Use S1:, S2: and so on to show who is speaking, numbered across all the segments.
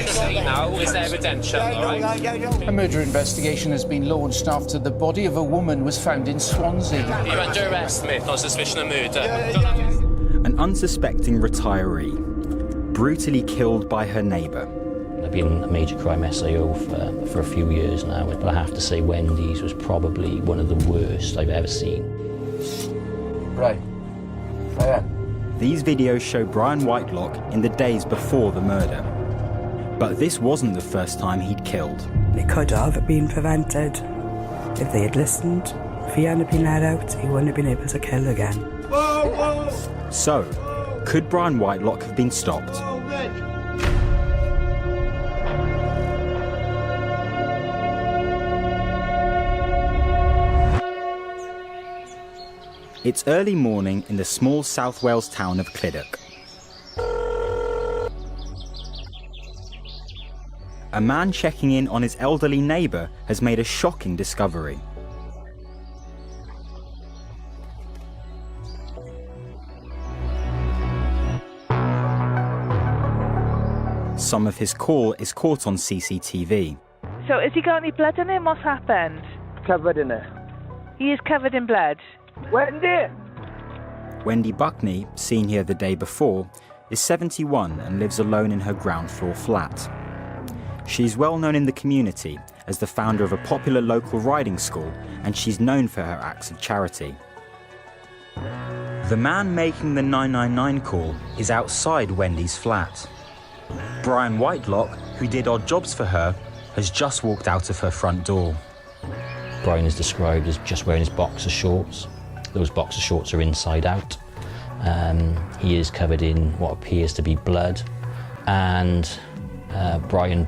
S1: the scene now. It's evidential, all right?
S2: A murder investigation has been launched after the body of a woman was found in Swansea.
S1: You're under arrest, mate, on suspicion of murder.
S3: An unsuspecting retiree, brutally killed by her neighbour.
S4: I've been a major crime SIO for a few years now, but I have to say Wendy's was probably one of the worst I've ever seen.
S2: Right. Yeah.
S3: These videos show Brian Whitelock in the days before the murder. But this wasn't the first time he'd killed.
S5: It could have been prevented. If they had listened, if he hadn't been let out, he wouldn't have been able to kill again.
S3: So, could Brian Whitelock have been stopped? It's early morning in the small South Wales town of Clydach. A man checking in on his elderly neighbour has made a shocking discovery. Some of his call is caught on CCTV.
S6: So has he got any blood on him? What's happened?
S7: Covered in it.
S6: He is covered in blood.
S7: Wendy!
S3: Wendy Buckney, seen here the day before, is 71 and lives alone in her ground floor flat. She's well known in the community as the founder of a popular local riding school, and she's known for her acts of charity. The man making the 999 call is outside Wendy's flat. Brian Whitelock, who did odd jobs for her, has just walked out of her front door.
S4: Brian is described as just wearing his boxer shorts. Those boxer shorts are inside out. He is covered in what appears to be blood, and Brian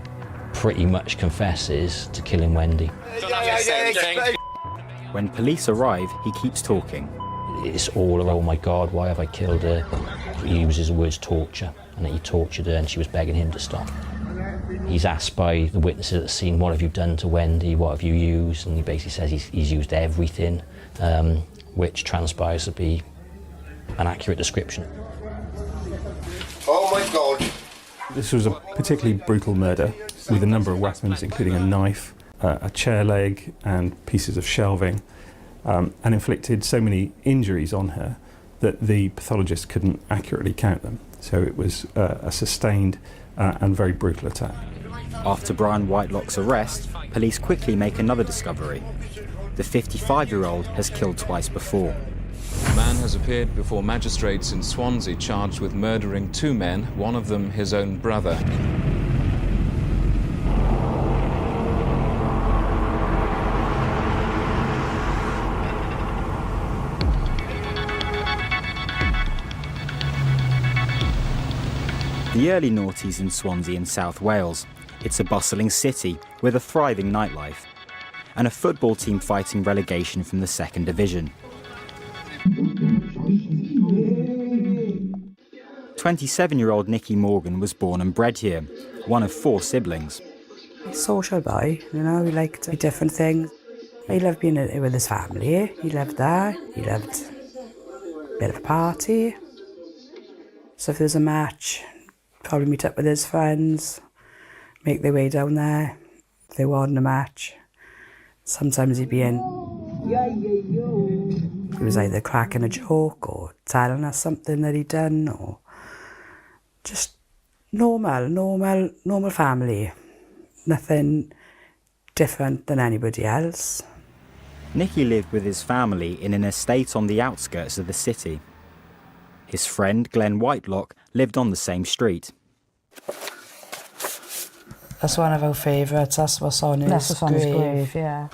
S4: pretty much confesses to killing Wendy.
S3: When police arrive, he keeps talking.
S4: It's all, oh my God, why have I killed her? He uses the words torture, and that he tortured her and she was begging him to stop. He's asked by the witnesses at the scene, what have you done to Wendy, what have you used? And he basically says he's used everything, which transpires to be an accurate description.
S8: Oh my God.
S9: This was a particularly brutal murder with a number of weapons, including a knife, a chair leg and pieces of shelving, and inflicted so many injuries on her that the pathologist couldn't accurately count them. So it was a sustained and very brutal attack.
S3: After Brian Whitelock's arrest, police quickly make another discovery. The 55-year-old has killed twice before.
S10: A man has appeared before magistrates in Swansea charged with murdering two men, one of them his own brother.
S3: The early noughties in Swansea in South Wales. It's a bustling city with a thriving nightlife and a football team fighting relegation from the second division. 27-year-old Nicky Morgan was born and bred here, one of 4 siblings.
S5: Social boy, you know, he liked different things. He loved being with his family. He loved that. He loved a bit of a party. So if there's a match, probably meet up with his friends, make their way down there. If they won a match, sometimes he'd be in. He was either cracking a joke or telling us something that he'd done, or just normal family. Nothing different than anybody else.
S3: Nicky lived with his family in an estate on the outskirts of the city. His friend Glenn Whitelock lived on the same street.
S5: That's one of our favourites. That's what's on his grave.
S11: Yeah.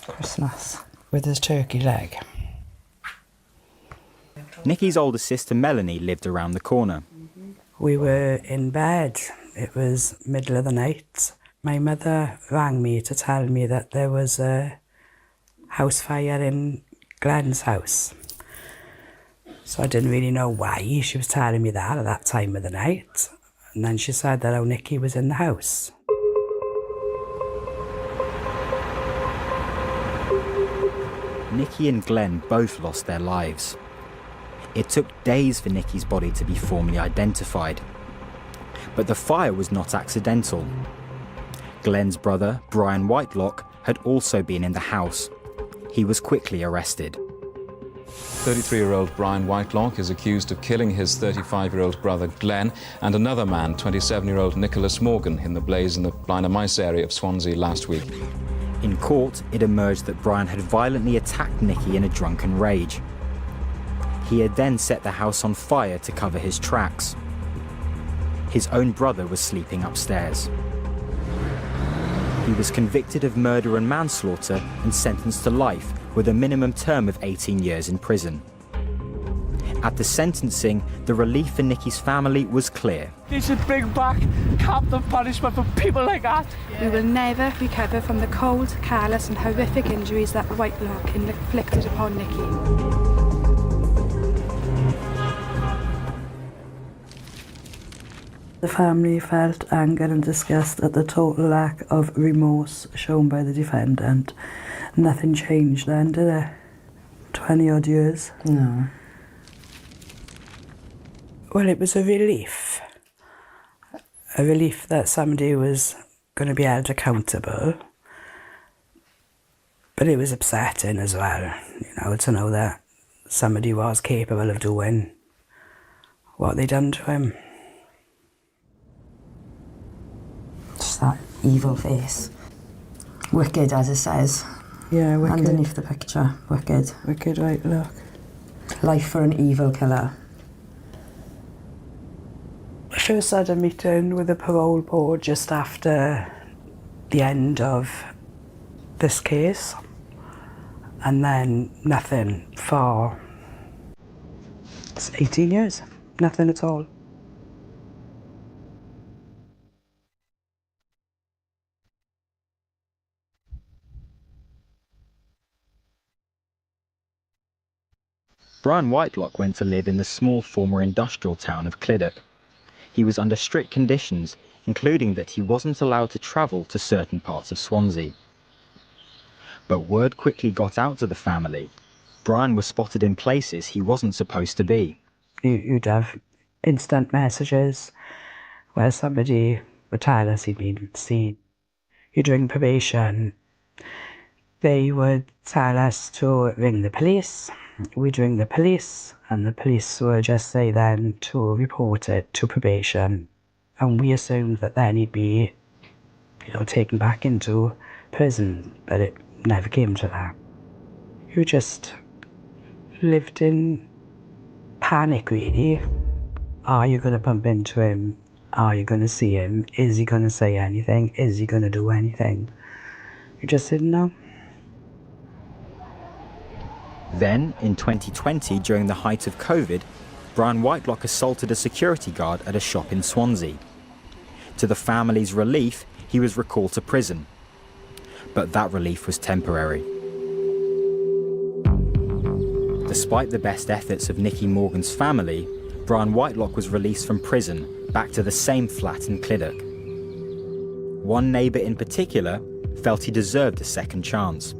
S11: Christmas.
S5: With his turkey leg.
S3: Nicky's older sister Melanie lived around the corner.
S5: We were in bed. It was middle of the night. My mother rang me to tell me that there was a house fire in Glenn's house. So I didn't really know why she was telling me that at that time of the night. And then she said that Nicky was in the house.
S3: Nicky and Glenn both lost their lives. It took days for Nicky's body to be formally identified. But the fire was not accidental. Glenn's brother, Brian Whitelock, had also been in the house. He was quickly arrested.
S10: 33-year-old Brian Whitelock is accused of killing his 35-year-old brother Glenn and another man, 27-year-old Nicholas Morgan, in the blaze in the Blaenau Mice area of Swansea last week.
S3: In court, it emerged that Brian had violently attacked Nicky in a drunken rage. He had then set the house on fire to cover his tracks. His own brother was sleeping upstairs. He was convicted of murder and manslaughter and sentenced to life with a minimum term of 18 years in prison. At the sentencing, the relief for Nicky's family was clear.
S7: They should bring back capital punishment for people like that.
S12: We will never recover from the cold, careless and horrific injuries that Whitelock inflicted upon Nicky.
S5: The family felt anger and disgust at the total lack of remorse shown by the defendant. Nothing changed then, did it? 20 odd years?
S11: No.
S5: Well, it was a relief. A relief that somebody was going to be held accountable. But it was upsetting as well, to know that somebody was capable of doing what they'd done to him.
S11: Just that evil face. Wicked, as it says.
S5: Yeah, wicked.
S11: Underneath the picture, wicked.
S5: Wicked, right, look.
S11: Life for an evil killer.
S5: I first had a meeting with the parole board just after the end of this case. And then nothing for 18 years. Nothing at all.
S3: Brian Whitelock went to live in the small former industrial town of Clydach. He was under strict conditions, including that he wasn't allowed to travel to certain parts of Swansea. But word quickly got out to the family. Brian was spotted in places he wasn't supposed to be.
S5: You'd have instant messages where somebody would tell us he'd been seen. During probation, they would tell us to ring the police. We'd ring the police, and the police would just say then to report it to probation. And we assumed that then he'd be, taken back into prison, but it never came to that. You just lived in panic, really. Are you going to bump into him? Are you going to see him? Is he going to say anything? Is he going to do anything? You just didn't know.
S3: Then, in 2020, during the height of COVID, Brian Whitelock assaulted a security guard at a shop in Swansea. To the family's relief, he was recalled to prison. But that relief was temporary. Despite the best efforts of Nicky Morgan's family, Brian Whitelock was released from prison back to the same flat in Clydach. One neighbour in particular felt he deserved a second chance.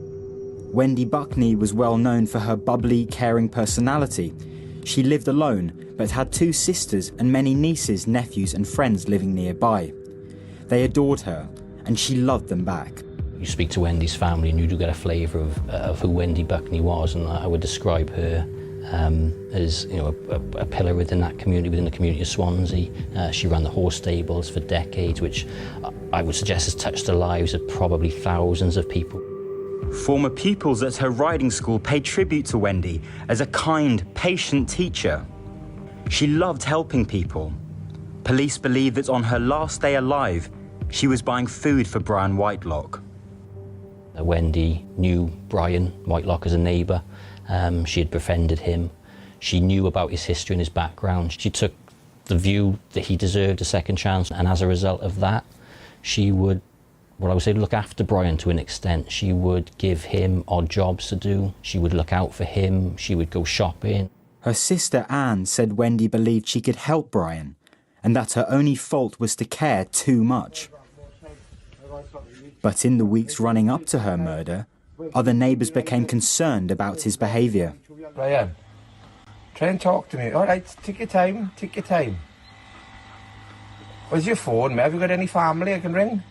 S3: Wendy Buckney was well known for her bubbly, caring personality. She lived alone, but had two sisters and many nieces, nephews and friends living nearby. They adored her, and she loved them back.
S4: You speak to Wendy's family and you do get a flavour of who Wendy Buckney was, and I would describe her as a pillar within that community, within the community of Swansea. She ran the horse stables for decades, which I would suggest has touched the lives of probably thousands of people.
S3: Former pupils at her riding school paid tribute to Wendy as a kind, patient teacher. She loved helping people. Police believe that on her last day alive, she was buying food for Brian Whitelock.
S4: Wendy knew Brian Whitelock as a neighbour. She had befriended him. She knew about his history and his background. She took the view that he deserved a second chance, and as a result of that, she would, I would say, look after Brian to an extent. She would give him odd jobs to do. She would look out for him. She would go shopping.
S3: Her sister Anne said Wendy believed she could help Brian, and that her only fault was to care too much. But in the weeks running up to her murder, other neighbours became concerned about his behaviour.
S8: Brian, try and talk to me. All right, take your time, take your time. Where's your phone, mate? Have you got any family I can ring?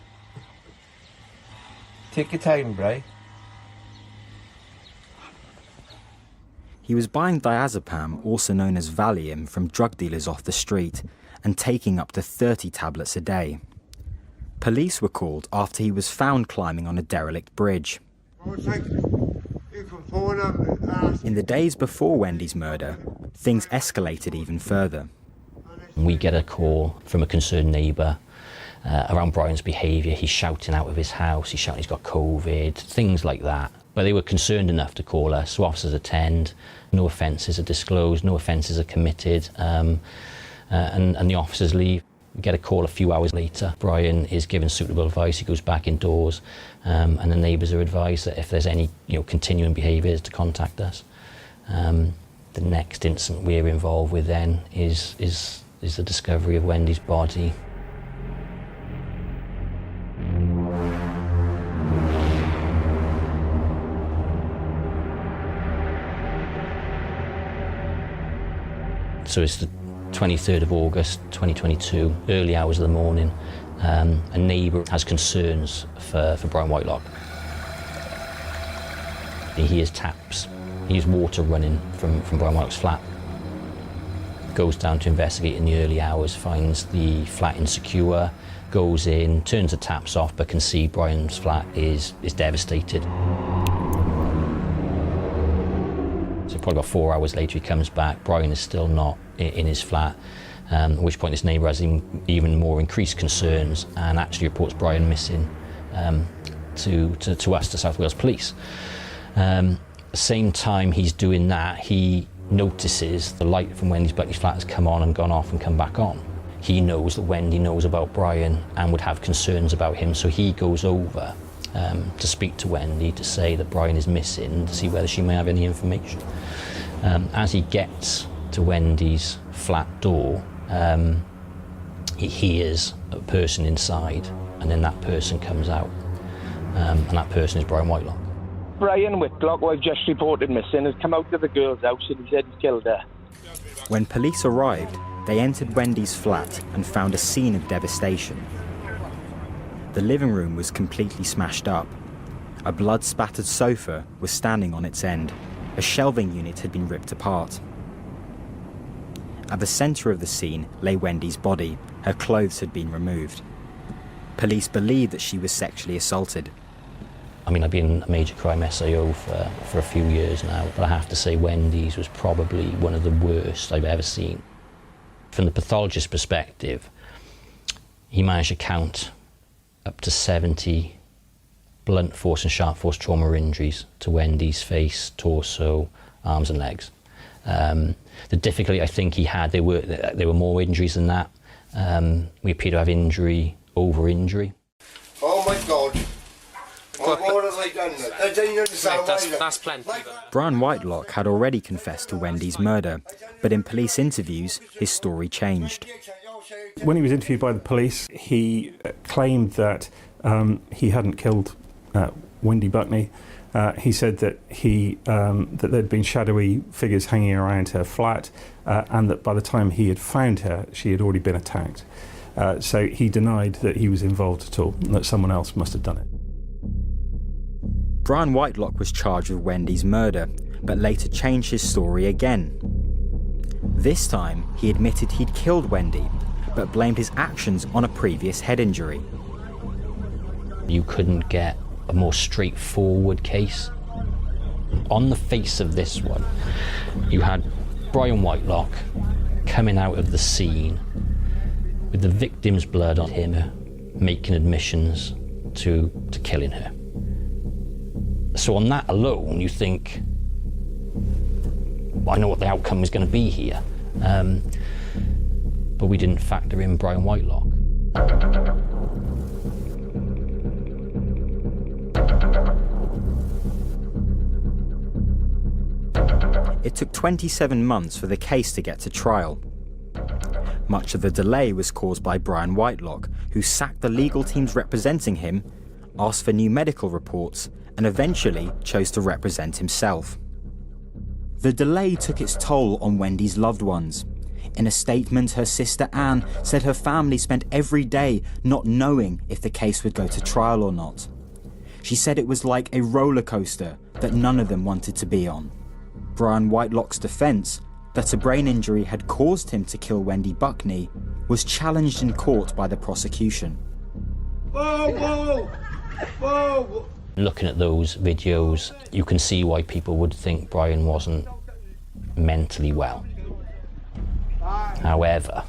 S8: Take your time, Bri.
S3: He was buying diazepam, also known as Valium, from drug dealers off the street and taking up to 30 tablets a day. Police were called after he was found climbing on a derelict bridge. In the days before Wendy's murder, things escalated even further.
S4: We get a call from a concerned neighbour around Brian's behaviour. He's shouting out of his house, he's shouting he's got COVID, things like that. But they were concerned enough to call us, so officers attend, no offences are disclosed, no offences are committed, and the officers leave. We get a call a few hours later. Brian is given suitable advice, he goes back indoors, and the neighbours are advised that if there's any continuing behaviours to contact us. The next incident we're involved with then is the discovery of Wendy's body. So it's the 23rd of August 2022, early hours of the morning. A neighbour has concerns for Brian Whitelock. He hears taps, he hears water running from Brian Whitelock's flat. Goes down to investigate in the early hours, finds the flat insecure, goes in, turns the taps off, but can see Brian's flat is devastated. So probably about 4 hours later he comes back, Brian is still not in his flat, at which point this neighbour has even more increased concerns and actually reports Brian missing to us, to South Wales Police. At the same time he's doing that, he notices the light from Wendy's Buckley's flat has come on and gone off and come back on. He knows that Wendy knows about Brian and would have concerns about him, so he goes over to speak to Wendy to say that Brian is missing, to see whether she may have any information. As he gets to Wendy's flat door, he hears a person inside, and then that person comes out, and that person is Brian Whitelock.
S13: Brian Whitlock, who I've just reported missing, has come out to the girl's house and he said he's killed her.
S3: When police arrived, they entered Wendy's flat and found a scene of devastation. The living room was completely smashed up. A blood-spattered sofa was standing on its end. A shelving unit had been ripped apart. At the centre of the scene lay Wendy's body. Her clothes had been removed. Police believed that she was sexually assaulted.
S4: I mean, I've been a major crime SIO for a few years now, but I have to say Wendy's was probably one of the worst I've ever seen. From the pathologist's perspective, he managed to count up to 70 blunt force and sharp force trauma injuries to Wendy's face, torso, arms and legs. The difficulty I think he had, there were more injuries than that. We appear to have injury over injury.
S8: Oh my God. What have they done?
S1: That's plenty.
S3: Brian Whitelock had already confessed to Wendy's murder, but in police interviews, his story changed.
S9: When he was interviewed by the police, he claimed that he hadn't killed Wendy Buckney. He said that that there'd been shadowy figures hanging around her flat, and that by the time he had found her, she had already been attacked. So he denied that he was involved at all, and that someone else must have done it.
S3: Brian Whitelock was charged with Wendy's murder, but later changed his story again. This time, he admitted he'd killed Wendy, but blamed his actions on a previous head injury.
S4: You couldn't get a more straightforward case. On the face of this one, you had Brian Whitelock coming out of the scene with the victim's blood on him, making admissions to killing her. So on that alone, you think, I know what the outcome is going to be here. But we didn't factor in Brian Whitelock.
S3: It took 27 months for the case to get to trial. Much of the delay was caused by Brian Whitelock, who sacked the legal teams representing him, asked for new medical reports, and eventually chose to represent himself. The delay took its toll on Wendy's loved ones. In a statement, her sister Anne said her family spent every day not knowing if the case would go to trial or not. She said it was like a roller coaster that none of them wanted to be on. Brian Whitelock's defence, that a brain injury had caused him to kill Wendy Buckney, was challenged in court by the prosecution.
S8: Whoa, whoa, whoa.
S4: Looking at those videos, you can see why people would think Brian wasn't mentally well. However,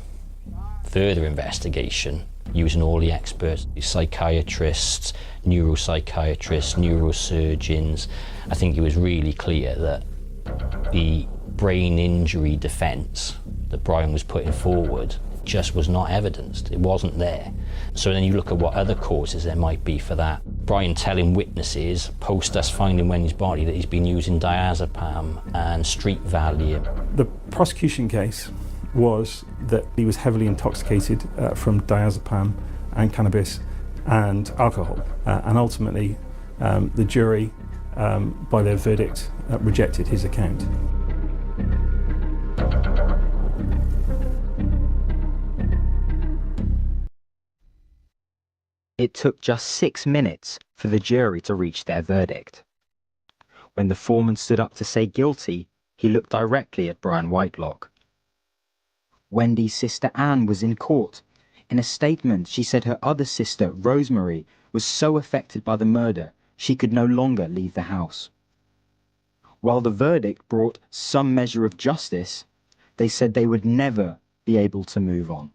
S4: further investigation, using all the experts, psychiatrists, neuropsychiatrists, neurosurgeons, I think it was really clear that the brain injury defence that Brian was putting forward just was not evidenced. It wasn't there. So then you look at what other causes there might be for that. Brian telling witnesses, post us finding Wendy's body, that he's been using diazepam and street value.
S9: The prosecution case was that he was heavily intoxicated from diazepam and cannabis and alcohol. And ultimately, the jury, by their verdict, rejected his account.
S3: It took just 6 minutes for the jury to reach their verdict. When the foreman stood up to say guilty, he looked directly at Brian Whitelock. Wendy's sister Anne was in court. In a statement, she said her other sister, Rosemary, was so affected by the murder she could no longer leave the house. While the verdict brought some measure of justice, they said they would never be able to move on.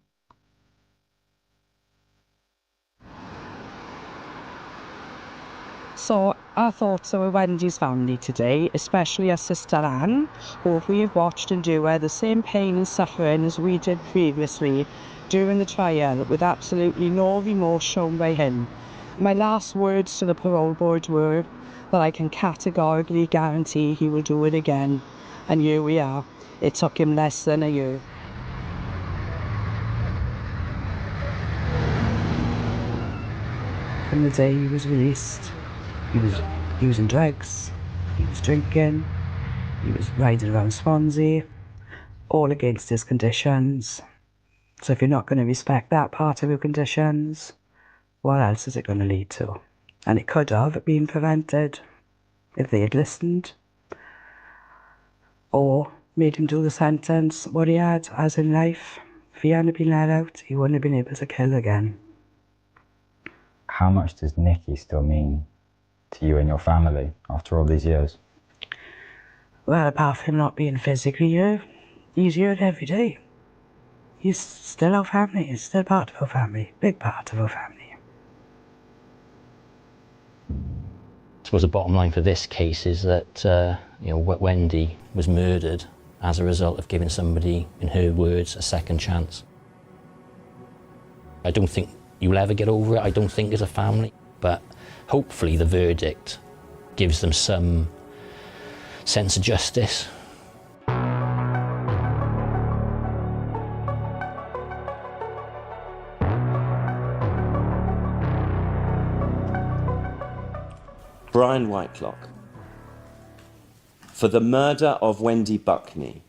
S5: So our thoughts are with Wendy's family today, especially her sister Anne, who we have watched endure the same pain and suffering as we did previously during the trial, with absolutely no remorse shown by him. My last words to the parole board were that I can categorically guarantee he will do it again. And here we are. It took him less than a year. From the day he was released, he was using drugs, he was drinking, he was riding around Swansea, all against his conditions. So if you're not going to respect that part of your conditions, what else is it going to lead to? And it could have been prevented if they had listened, or made him do the sentence what he had as in life. If he hadn't been let out, he wouldn't have been able to kill again.
S3: How much does Nicky still mean to you and your family after all these years?
S5: Well, apart from not being physically here, he's here every day. He's still our family, he's still part of our family, big part of our family.
S4: I suppose the bottom line for this case is that Wendy was murdered as a result of giving somebody, in her words, a second chance. I don't think you'll ever get over it, I don't think, as a family, but hopefully the verdict gives them some sense of justice.
S14: Brian Whitelock. For the murder of Wendy Buckney,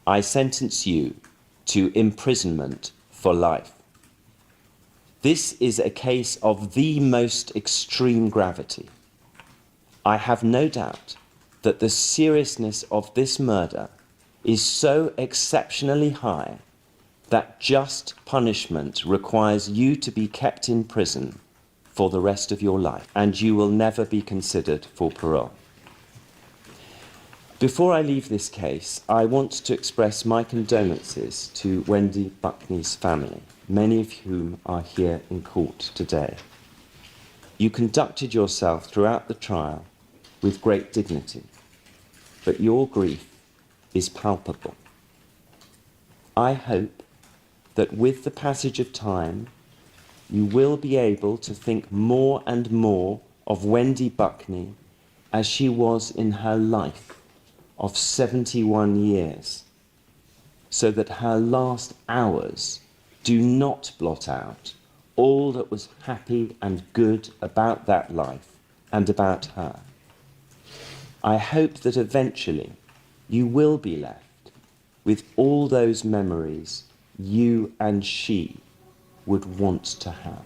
S14: I sentence you to imprisonment for life. This is a case of the most extreme gravity. I have no doubt that the seriousness of this murder is so exceptionally high that just punishment requires you to be kept in prison for the rest of your life, and you will never be considered for parole. Before I leave this case, I want to express my condolences to Wendy Buckney's family, many of whom are here in court today. You conducted yourself throughout the trial with great dignity, but your grief is palpable. I hope that with the passage of time, you will be able to think more and more of Wendy Buckney as she was in her life of 71 years, so that her last hours do not blot out all that was happy and good about that life and about her. I hope that eventually you will be left with all those memories you and she would want to have.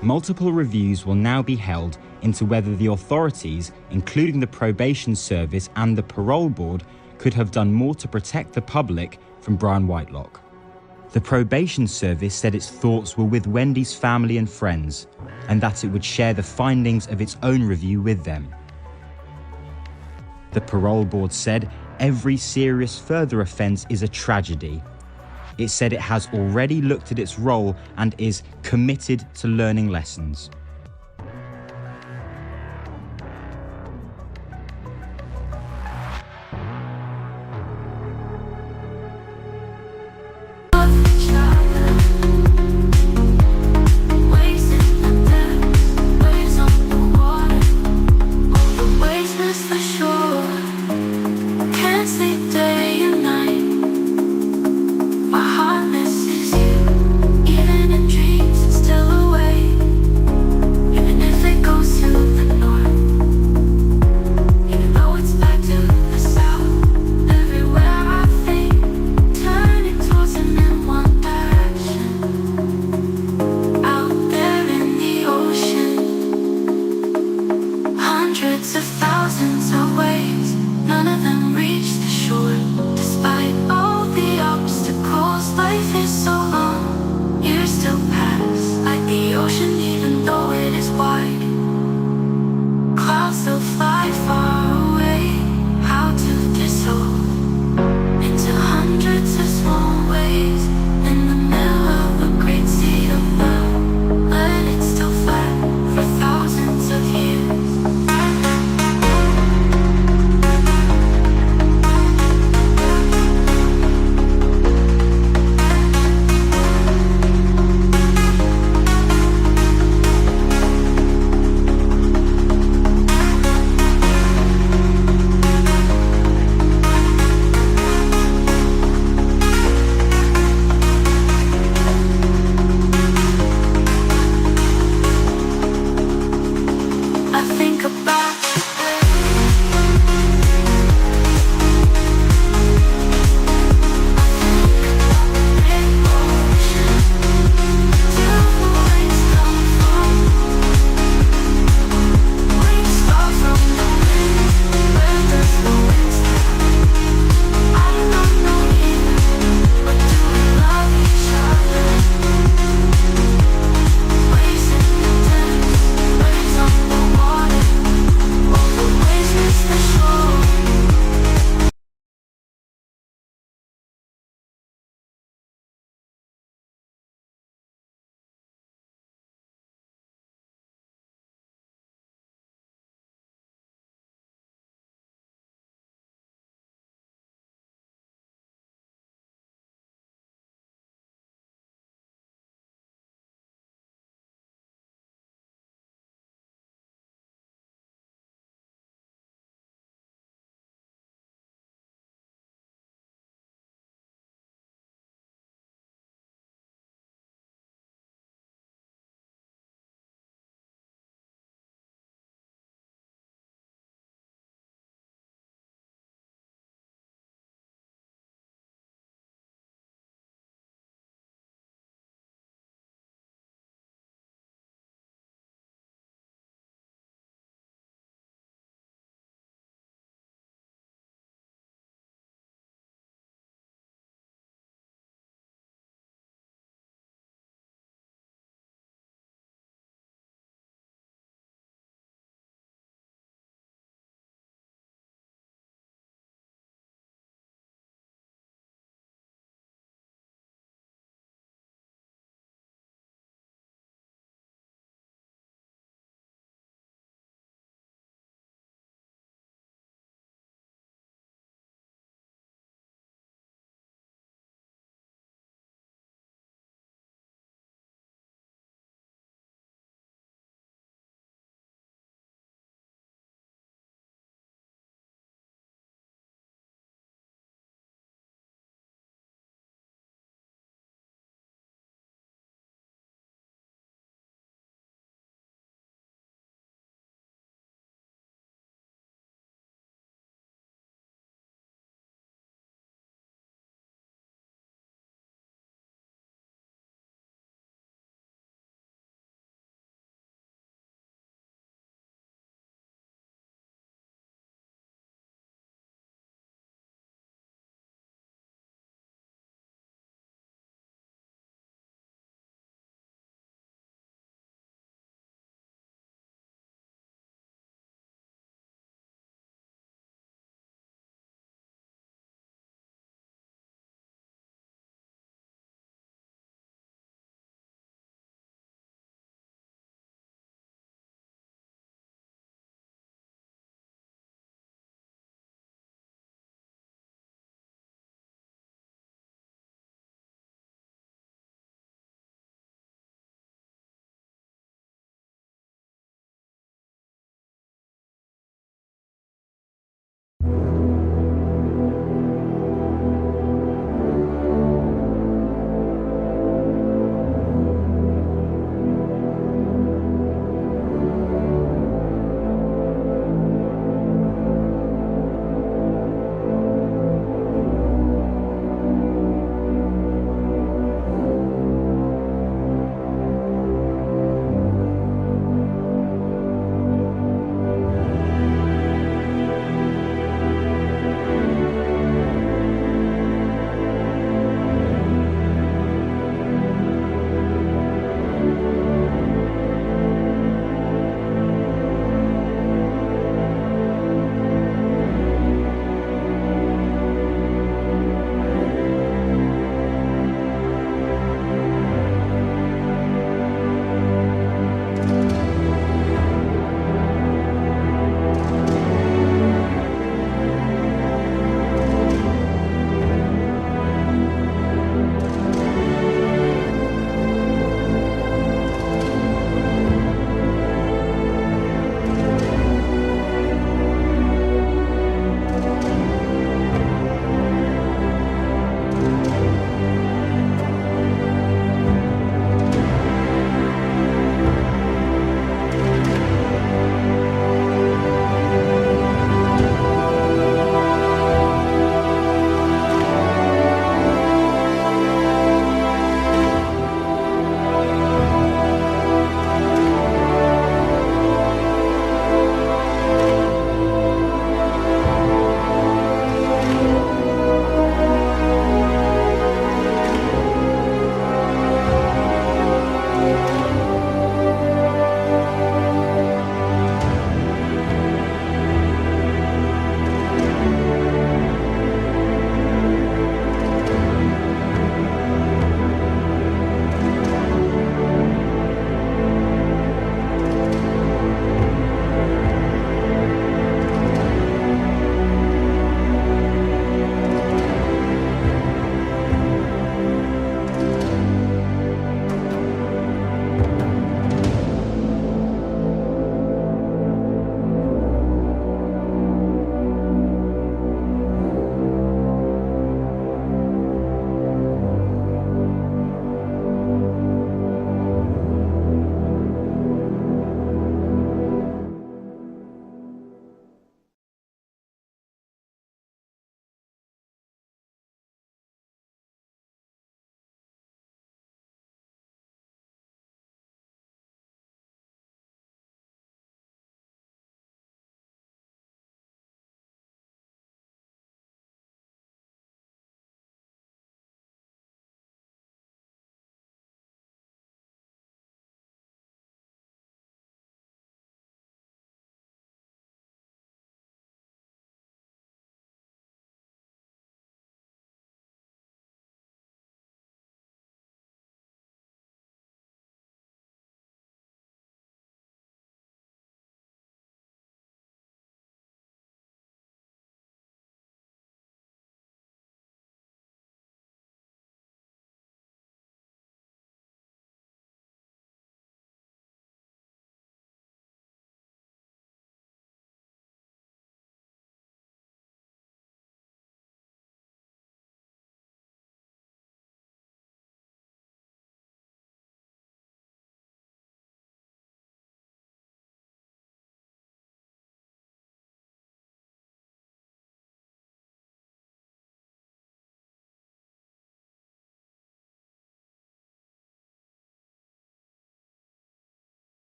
S3: Multiple reviews will now be held into whether the authorities, including the probation service and the parole board, could have done more to protect the public from Brian Whitelock. The probation service said its thoughts were with Wendy's family and friends, and that it would share the findings of its own review with them. The parole board said every serious further offence is a tragedy. It said it has already looked at its role and is committed to learning lessons.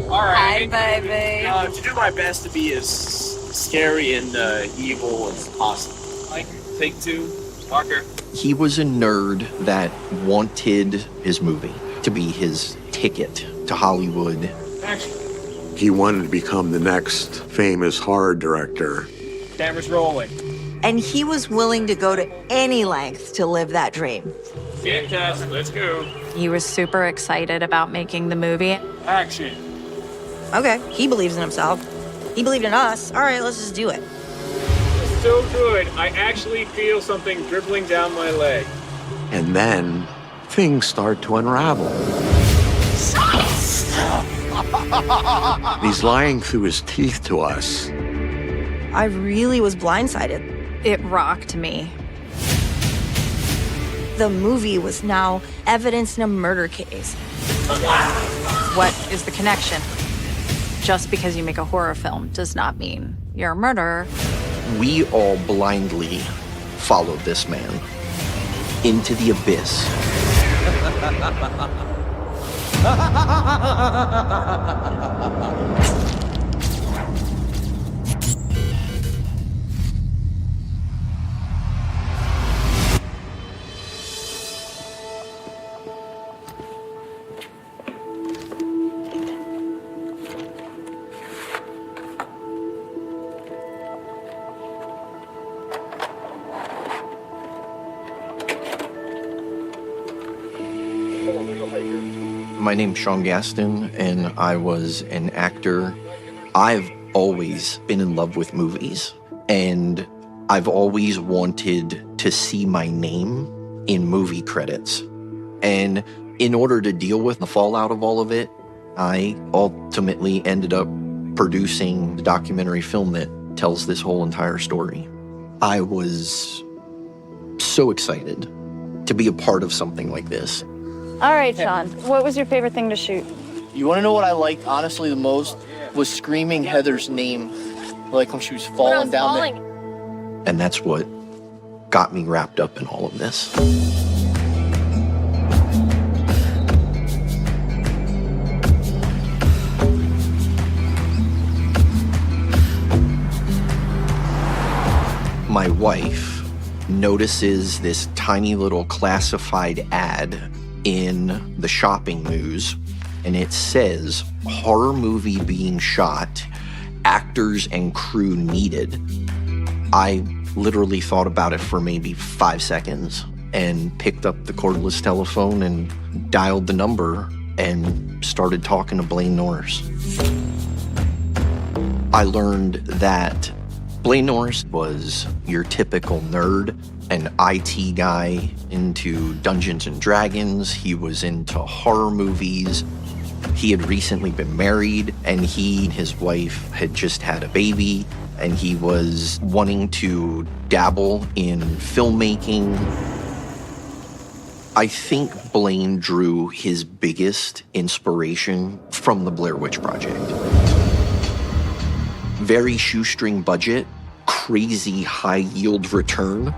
S15: All right.
S16: Hi, baby.
S15: To do my best to be as scary and evil as possible. Mike, take two. Parker.
S17: He was a nerd that wanted his movie to be his ticket to Hollywood.
S15: Action.
S18: He wanted to become the next famous horror director.
S15: Camera's rolling.
S16: And he was willing to go to any length to live that dream.
S15: Fantastic. Let's go.
S19: He was super excited about making the movie.
S15: Action.
S16: Okay, he believes in himself. He believed in us. All right, let's just do it.
S15: So good. I actually feel something dribbling down my leg.
S18: And then things start to unravel. He's lying through his teeth to us.
S16: I really was blindsided.
S19: It rocked me.
S16: The movie was now evidence in a murder case.
S19: What is the connection? Just because you make a horror film does not mean you're a murderer.
S17: We all blindly followed this man into the abyss. My name's Sean Gaston, and I was an actor. I've always been in love with movies, and I've always wanted to see my name in movie credits. And in order to deal with the fallout of all of it, I ultimately ended up producing the documentary film that tells this whole entire story. I was so excited to be a part of something like this.
S20: All right, Sean, what was your favorite thing to shoot?
S21: You want to know what I liked, honestly, the most? Was screaming Heather's name, like when she was falling down there.
S17: And that's what got me wrapped up in all of this. My wife notices this tiny little classified ad in the shopping news, and it says, horror movie being shot, actors and crew needed. I literally thought about it for maybe 5 seconds and picked up the cordless telephone and dialed the number and started talking to Blaine Norris. I learned that Blaine Norris was your typical nerd, an IT guy into Dungeons and Dragons. He was into horror movies. He had recently been married, and he and his wife had just had a baby, and he was wanting to dabble in filmmaking. I think Blaine drew his biggest inspiration from the Blair Witch Project. Very shoestring budget, crazy high yield return.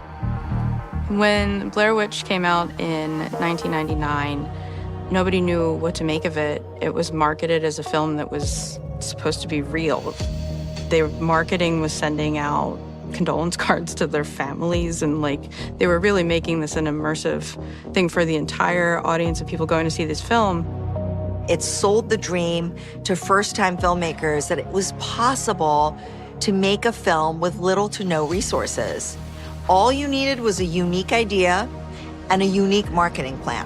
S20: When Blair Witch came out in 1999, nobody knew what to make of it. It was marketed as a film that was supposed to be real. Their marketing was sending out condolence cards to their families, and they were really making this an immersive thing for the entire audience of people going to see this film.
S16: It sold the dream to first-time filmmakers that it was possible to make a film with little to no resources. All you needed was a unique idea and a unique marketing plan.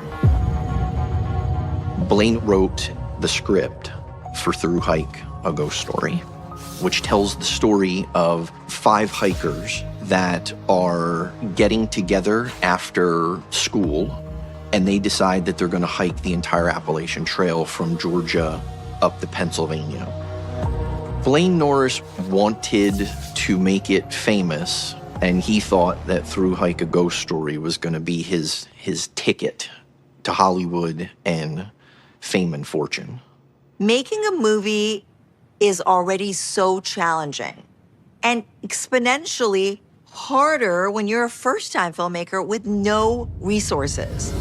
S17: Blaine wrote the script for Through Hike, A Ghost Story, which tells the story of 5 hikers that are getting together after school, and they decide that they're going to hike the entire Appalachian Trail from Georgia up to Pennsylvania. Blaine Norris wanted to make it famous, and he thought that Through Hike, A Ghost Story was going to be his ticket to Hollywood and fame and fortune.
S16: Making a movie is already so challenging and exponentially harder when you're a first-time filmmaker with no resources.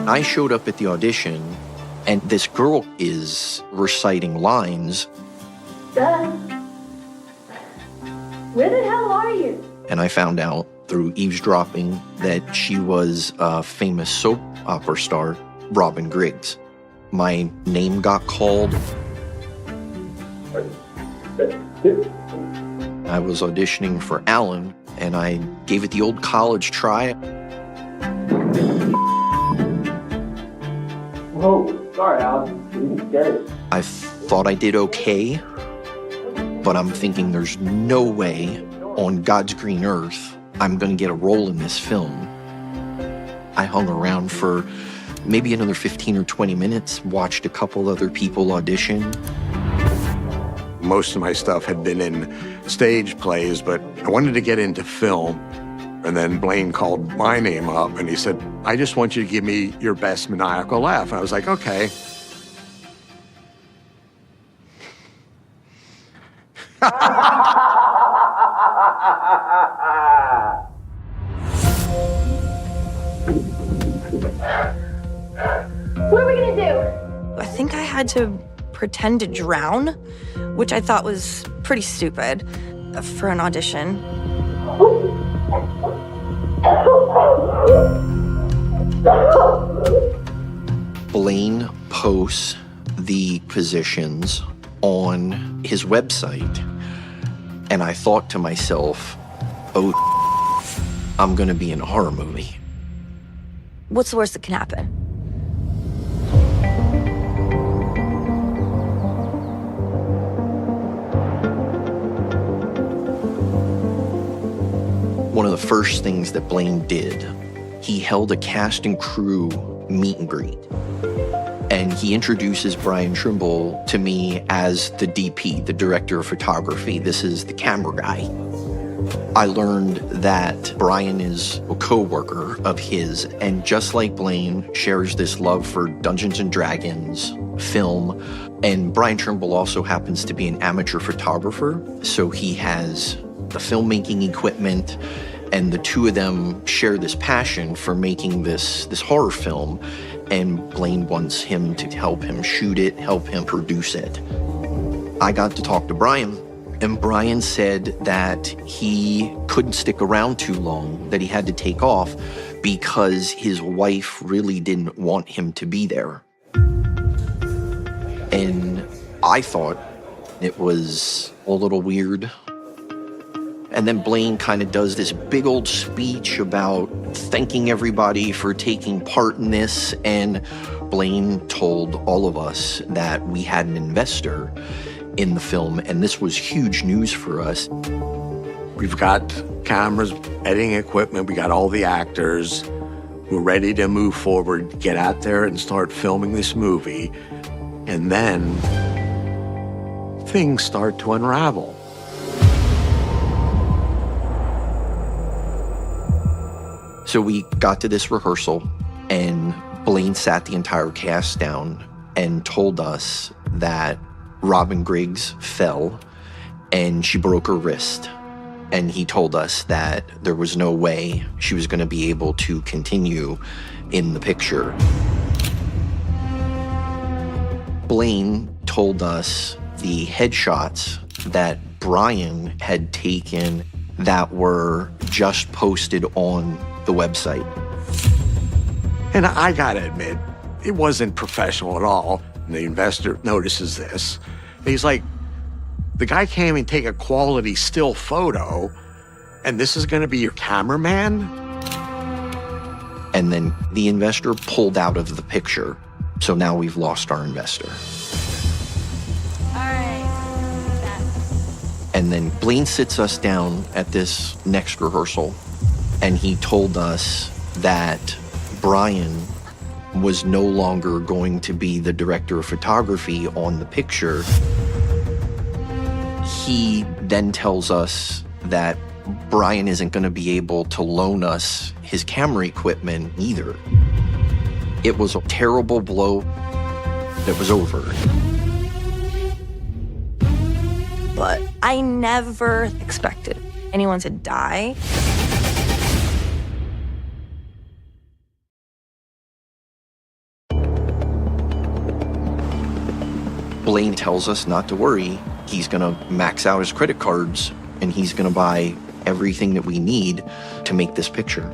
S17: I showed up at the audition, and this girl is reciting lines.
S2: Dad, where the hell are you?
S17: And I found out through eavesdropping that she was a famous soap opera star, Robin Griggs. My name got called. I was auditioning for Alan, and I gave it the old college try.
S13: Whoa, sorry, Alan. Didn't get it.
S17: I thought I did okay, but I'm thinking there's no way on God's green earth I'm gonna get a role in this film. I hung around for maybe another 15 or 20 minutes, watched a couple other people audition.
S18: Most of my stuff had been in stage plays, but I wanted to get into film. And then Blaine called my name up and he said, I just want you to give me your best maniacal laugh. And I was like, okay.
S2: What are we gonna do?
S16: I think I had to pretend to drown, which I thought was pretty stupid for an audition.
S17: Blaine posts the positions on his website, and I thought to myself, oh, I'm gonna be in a horror movie.
S16: What's the worst that can happen?
S17: One of the first things that Blaine did, he held a cast and crew meet and greet. And he introduces Brian Trimble to me as the DP, the director of photography. This is the camera guy. I learned that Brian is a co-worker of his, and just like Blaine, shares this love for Dungeons and Dragons, film, and Brian Trimble also happens to be an amateur photographer, so he has the filmmaking equipment, and the two of them share this passion for making this horror film, and Blaine wants him to help him shoot it, help him produce it. I got to talk to Brian, and Brian said that he couldn't stick around too long, that he had to take off because his wife really didn't want him to be there. And I thought it was a little weird. And then Blaine kind of does this big old speech about thanking everybody for taking part in this. And Blaine told all of us that we had an investor in the film, and this was huge news for us.
S18: We've got cameras, editing equipment, we got all the actors. We're ready to move forward, get out there and start filming this movie. And then things start to unravel.
S17: So we got to this rehearsal, and Blaine sat the entire cast down and told us that Robin Griggs fell and she broke her wrist. And he told us that there was no way she was going to be able to continue in the picture. Blaine told us the headshots that Brian had taken that were just posted on the website.
S18: And I gotta admit, it wasn't professional at all. And the investor notices this. And he's like, the guy can't even take a quality still photo, and this is gonna be your cameraman?
S17: And then the investor pulled out of the picture. So now we've lost our investor. And then Blaine sits us down at this next rehearsal, and he told us that Brian was no longer going to be the director of photography on the picture. He then tells us that Brian isn't going to be able to loan us his camera equipment either. It was a terrible blow. It was over.
S16: But I never expected anyone to die.
S17: Blaine tells us not to worry. He's gonna max out his credit cards and he's gonna buy everything that we need to make this picture.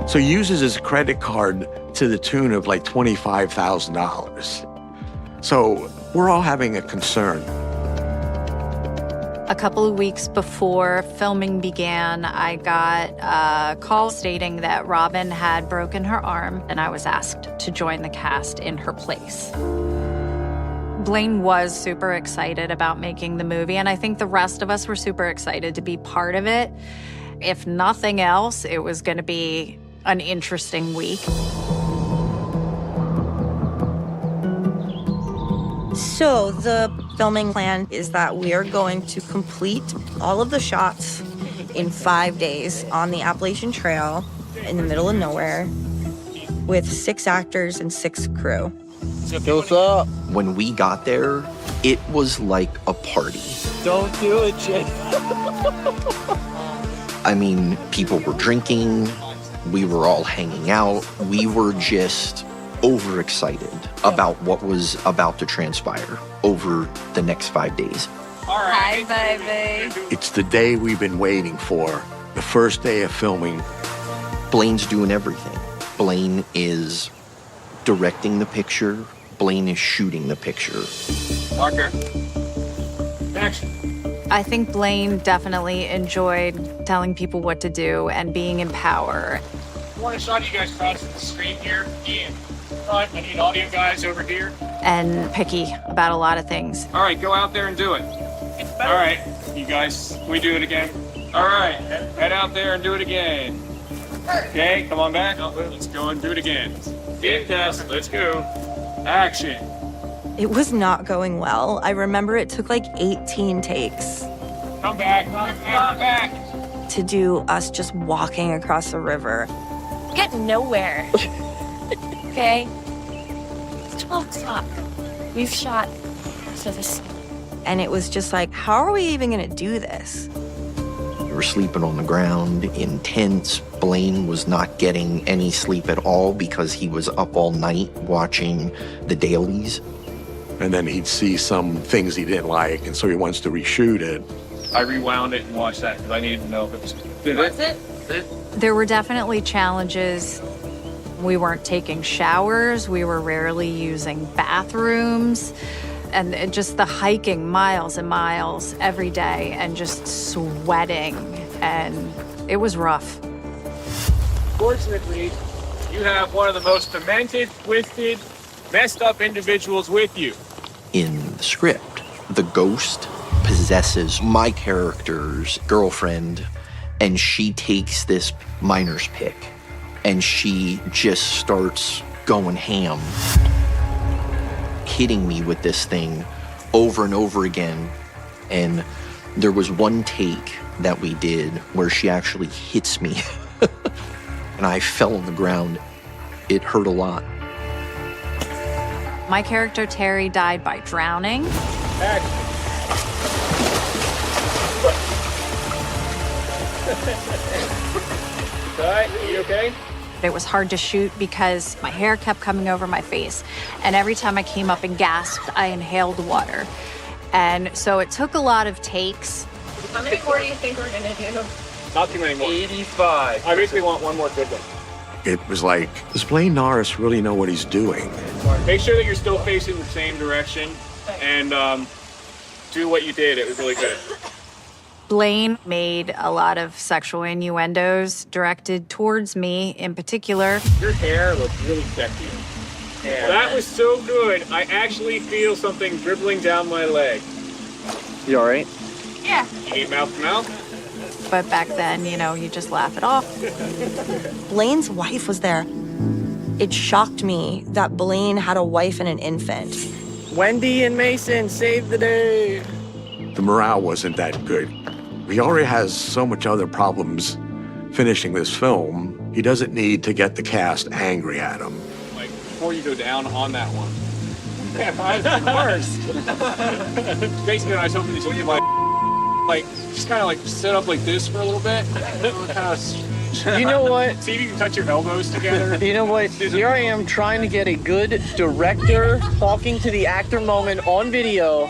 S18: So he uses his credit card to the tune of like $25,000. So we're all having a concern.
S19: A couple of weeks before filming began, I got a call stating that Robin had broken her arm, and I was asked to join the cast in her place. Blaine was super excited about making the movie, and I think the rest of us were super excited to be part of it. If nothing else, it was going to be an interesting week.
S6: So the filming plan is that we are going to complete all of the shots in 5 days on the Appalachian Trail in the middle of nowhere with 6 actors and 6 crew.
S18: What's up?
S17: When we got there, it was like a party.
S15: Don't do it, Jay.
S17: I mean, people were drinking, we were all hanging out, we were just overexcited about what was about to transpire over the next 5 days.
S6: All right. Hi, baby.
S18: It's the day we've been waiting for, the first day of filming.
S17: Blaine's doing everything. Blaine is directing the picture. Blaine is shooting the picture.
S15: Parker. Action.
S19: I think Blaine definitely enjoyed telling people what to do and being in power.
S15: I want a shot of you guys crossing the street here. Ian, front. I need all you guys over here.
S19: And picky about a lot of things.
S15: All right, go out there and do it. All right, you guys, can we do it again? All right, head out there and do it again. Okay, come on back. Let's go and do it again. Fantastic, let's go. Action.
S6: It was not going well. I remember it took like 18 takes.
S15: Come back, come back.
S6: To do us just walking across the river.
S22: Get nowhere. Okay? It's 12 o'clock. We've shot so this.
S6: And it was just like, how are we even gonna do this?
S17: We were sleeping on the ground in tents. Blaine was not getting any sleep at all because he was up all night watching the dailies.
S18: And then he'd see some things he didn't like, and so he wants to reshoot it.
S15: I rewound it and watched that because I needed to know if it was good. That's it?
S19: There were definitely challenges. We weren't taking showers. We were rarely using bathrooms. And just the hiking miles and miles every day and just sweating. And it was rough.
S15: Fortunately, you have one of the most demented, twisted, messed up individuals with you.
S17: In the script, the ghost possesses my character's girlfriend, and she takes this miner's pick, and she just starts going ham, hitting me with this thing over and over again. And there was one take that we did where she actually hits me and I fell on the ground. It hurt a lot.
S19: My character Terry died by drowning.
S15: Alright, you okay?
S19: It was hard to shoot because my hair kept coming over my face. And every time I came up and gasped, I inhaled water. And so it took a lot of takes.
S22: How many more do you think we're gonna do?
S15: Not too many more. 85. I basically want one more good one.
S18: It was like, does Blaine Norris really know what he's doing?
S15: Make sure that you're still facing the same direction and do what you did. It was really good.
S19: Blaine made a lot of sexual innuendos directed towards me in particular.
S15: Your hair looks really sexy. Yeah. That was so good. I actually feel something dribbling down my leg. You all right?
S22: Yeah.
S15: You need mouth to mouth?
S19: But back then, you know, you just laugh it off.
S6: Blaine's wife was there. It shocked me that Blaine had a wife and an infant.
S15: Wendy and Mason saved the day.
S18: The morale wasn't that good. He already has so much other problems finishing this film. He doesn't need to get the cast angry at him.
S15: Like, before you go down on that one. Yeah, mine's worse. Basically, I was hoping that you might, like, just kind of like sit up like this for a little bit. Kind of
S21: You know what?
S15: See if you can touch your elbows together.
S21: You know what? Here I am trying to get a good director talking to the actor moment on video,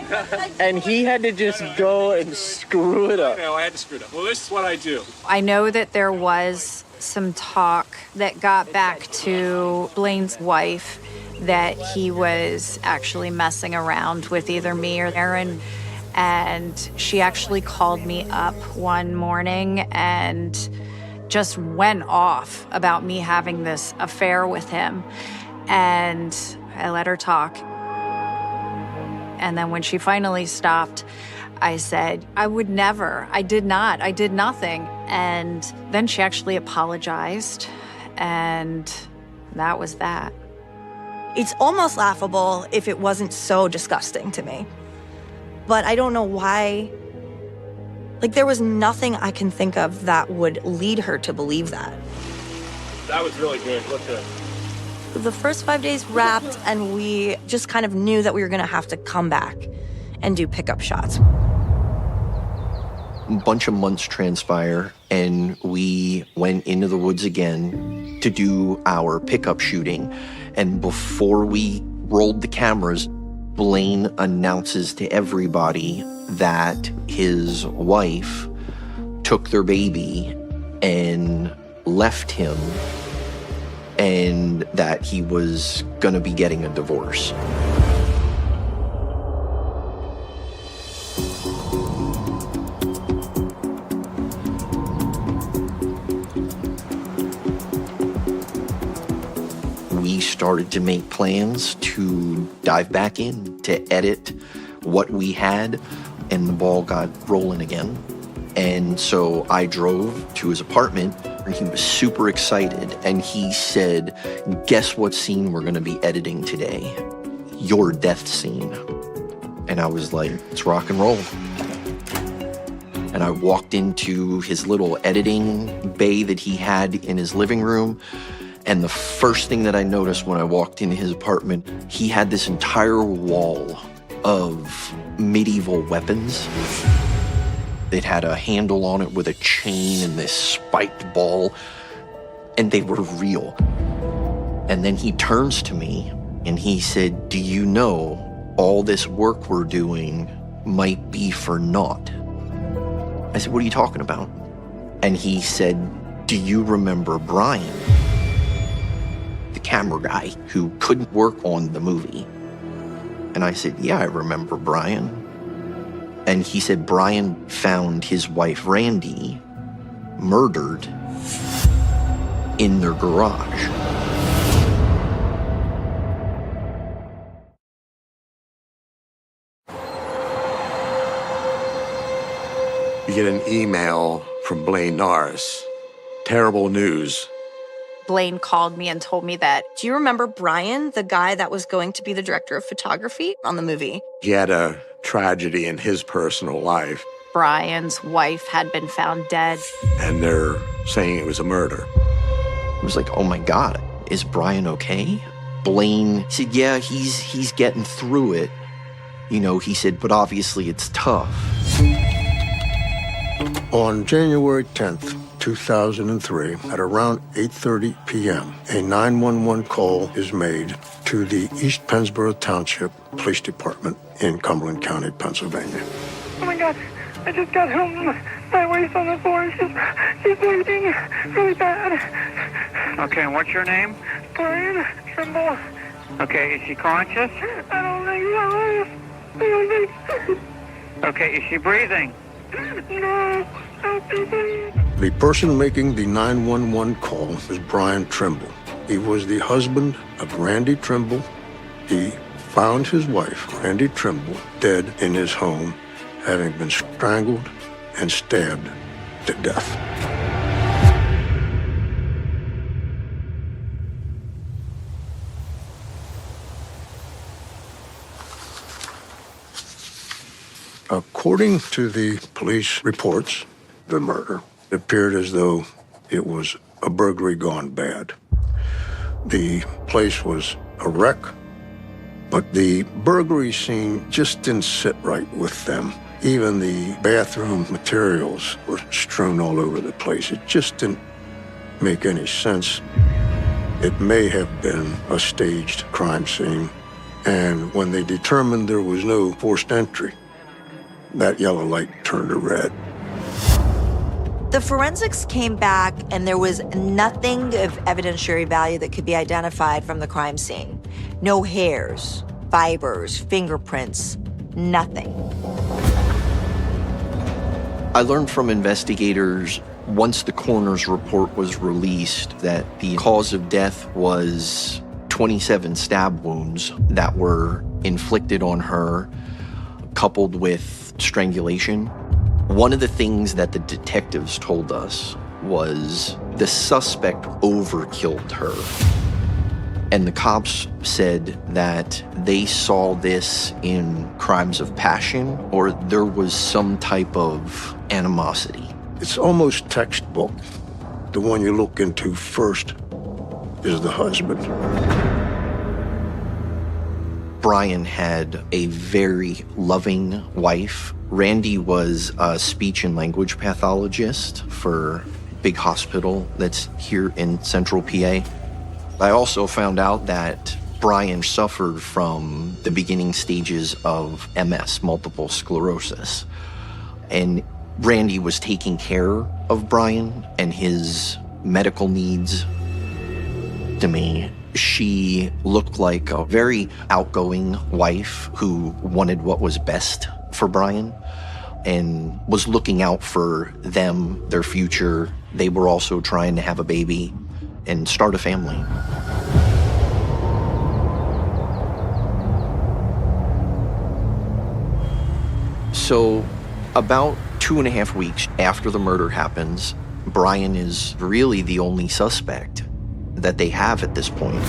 S21: and he had to just go and screw it up.
S15: I know, I had to screw it up. Well, this is what I do.
S19: I know that there was some talk that got back to Blaine's wife that he was actually messing around with either me or Aaron. And she actually called me up one morning and just went off about me having this affair with him. And I let her talk. And then when she finally stopped, I said, I would never. I did not. I did nothing. And then she actually apologized. And that was that.
S6: It's almost laughable if it wasn't so disgusting to me. But I don't know why. Like, there was nothing I can think of that would lead her to believe that.
S15: That was really good. Look good.
S6: The first 5 days wrapped, and we just kind of knew that we were going to have to come back and do pickup shots.
S17: A bunch of months transpire, and we went into the woods again to do our pickup shooting. And before we rolled the cameras, Blaine announces to everybody that his wife took their baby and left him, and that he was gonna be getting a divorce. We started to make plans to dive back in, to edit what we had, and the ball got rolling again. And so I drove to his apartment, and he was super excited, and he said, guess what scene we're gonna be editing today? Your death scene. And I was like, it's rock and roll. And I walked into his little editing bay that he had in his living room. And the first thing that I noticed when I walked into his apartment, he had this entire wall of medieval weapons. It had a handle on it with a chain and this spiked ball, and they were real. And then he turns to me and he said, do you know all this work we're doing might be for naught? I said, what are you talking about? And he said, do you remember Brian? The camera guy who couldn't work on the movie. And I said, yeah, I remember Brian. And he said Brian found his wife, Randy, murdered in their garage.
S18: You get an email from Blaine Norris. Terrible news.
S19: Blaine called me and told me that.
S6: Do you remember Brian, the guy that was going to be the director of photography on the movie?
S18: He had a tragedy in his personal life.
S19: Brian's wife had been found dead.
S18: And they're saying it was a murder.
S17: I was like, oh my God, is Brian okay? Blaine said, yeah, he's getting through it. You know, he said, but obviously it's tough.
S7: On January 10th, 2003, at around 8:30 p.m., a 911 call is made to the East Pennsboro Township Police Department in Cumberland County, Pennsylvania.
S22: Oh my God, I just got home. My wife's on the floor. She's bleeding really bad.
S10: Okay, and what's your name?
S22: Brian Trimble.
S10: Okay, is she conscious?
S22: I don't think so. I don't think so.
S10: Okay, is she breathing?
S22: No, I don't think so.
S7: The person making the 911 call was Brian Trimble. He was the husband of Randy Trimble. He found his wife, Randy Trimble, dead in his home, having been strangled and stabbed to death. According to the police reports, the murder appeared as though it was a burglary gone bad. The place was a wreck, but the burglary scene just didn't sit right with them. Even the bathroom materials were strewn all over the place. It just didn't make any sense. It may have been a staged crime scene. And when they determined there was no forced entry, that yellow light turned to red.
S16: The forensics came back and there was nothing of evidentiary value that could be identified from the crime scene. No hairs, fibers, fingerprints, nothing.
S17: I learned from investigators once the coroner's report was released that the cause of death was 27 stab wounds that were inflicted on her, coupled with strangulation. One of the things that the detectives told us was the suspect overkilled her. And the cops said that they saw this in crimes of passion, or there was some type of animosity.
S7: It's almost textbook. The one you look into first is the husband.
S17: Brian had a very loving wife. Randy was a speech and language pathologist for a big hospital that's here in central PA. I also found out that Brian suffered from the beginning stages of MS, multiple sclerosis. And Randy was taking care of Brian and his medical needs. To me, she looked like a very outgoing wife who wanted what was best for Brian and was looking out for them, their future. They were also trying to have a baby and start a family. So about 2.5 weeks after the murder happens, Brian is really the only suspect that they have at this point.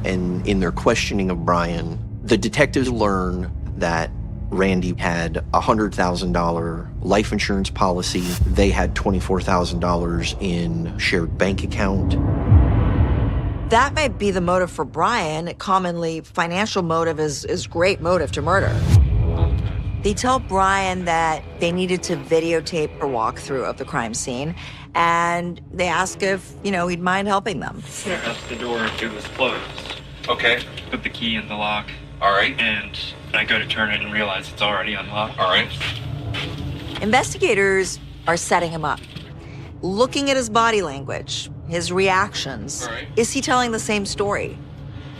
S17: And in their questioning of Brian, the detectives learn that Randy had a $100,000 life insurance policy. They had $24,000 in shared bank account.
S16: That might be the motive for Brian. Commonly, financial motive is great motive to murder. They tell Brian that they needed to videotape a walkthrough of the crime scene, and they ask if, he'd mind helping them.
S11: That's the door, it was closed.
S15: Okay.
S11: Put the key in the lock.
S15: All right.
S11: And I go to turn it and realize it's already unlocked.
S15: All right.
S16: Investigators are setting him up, looking at his body language, his reactions.
S15: All right.
S16: Is he telling the same story?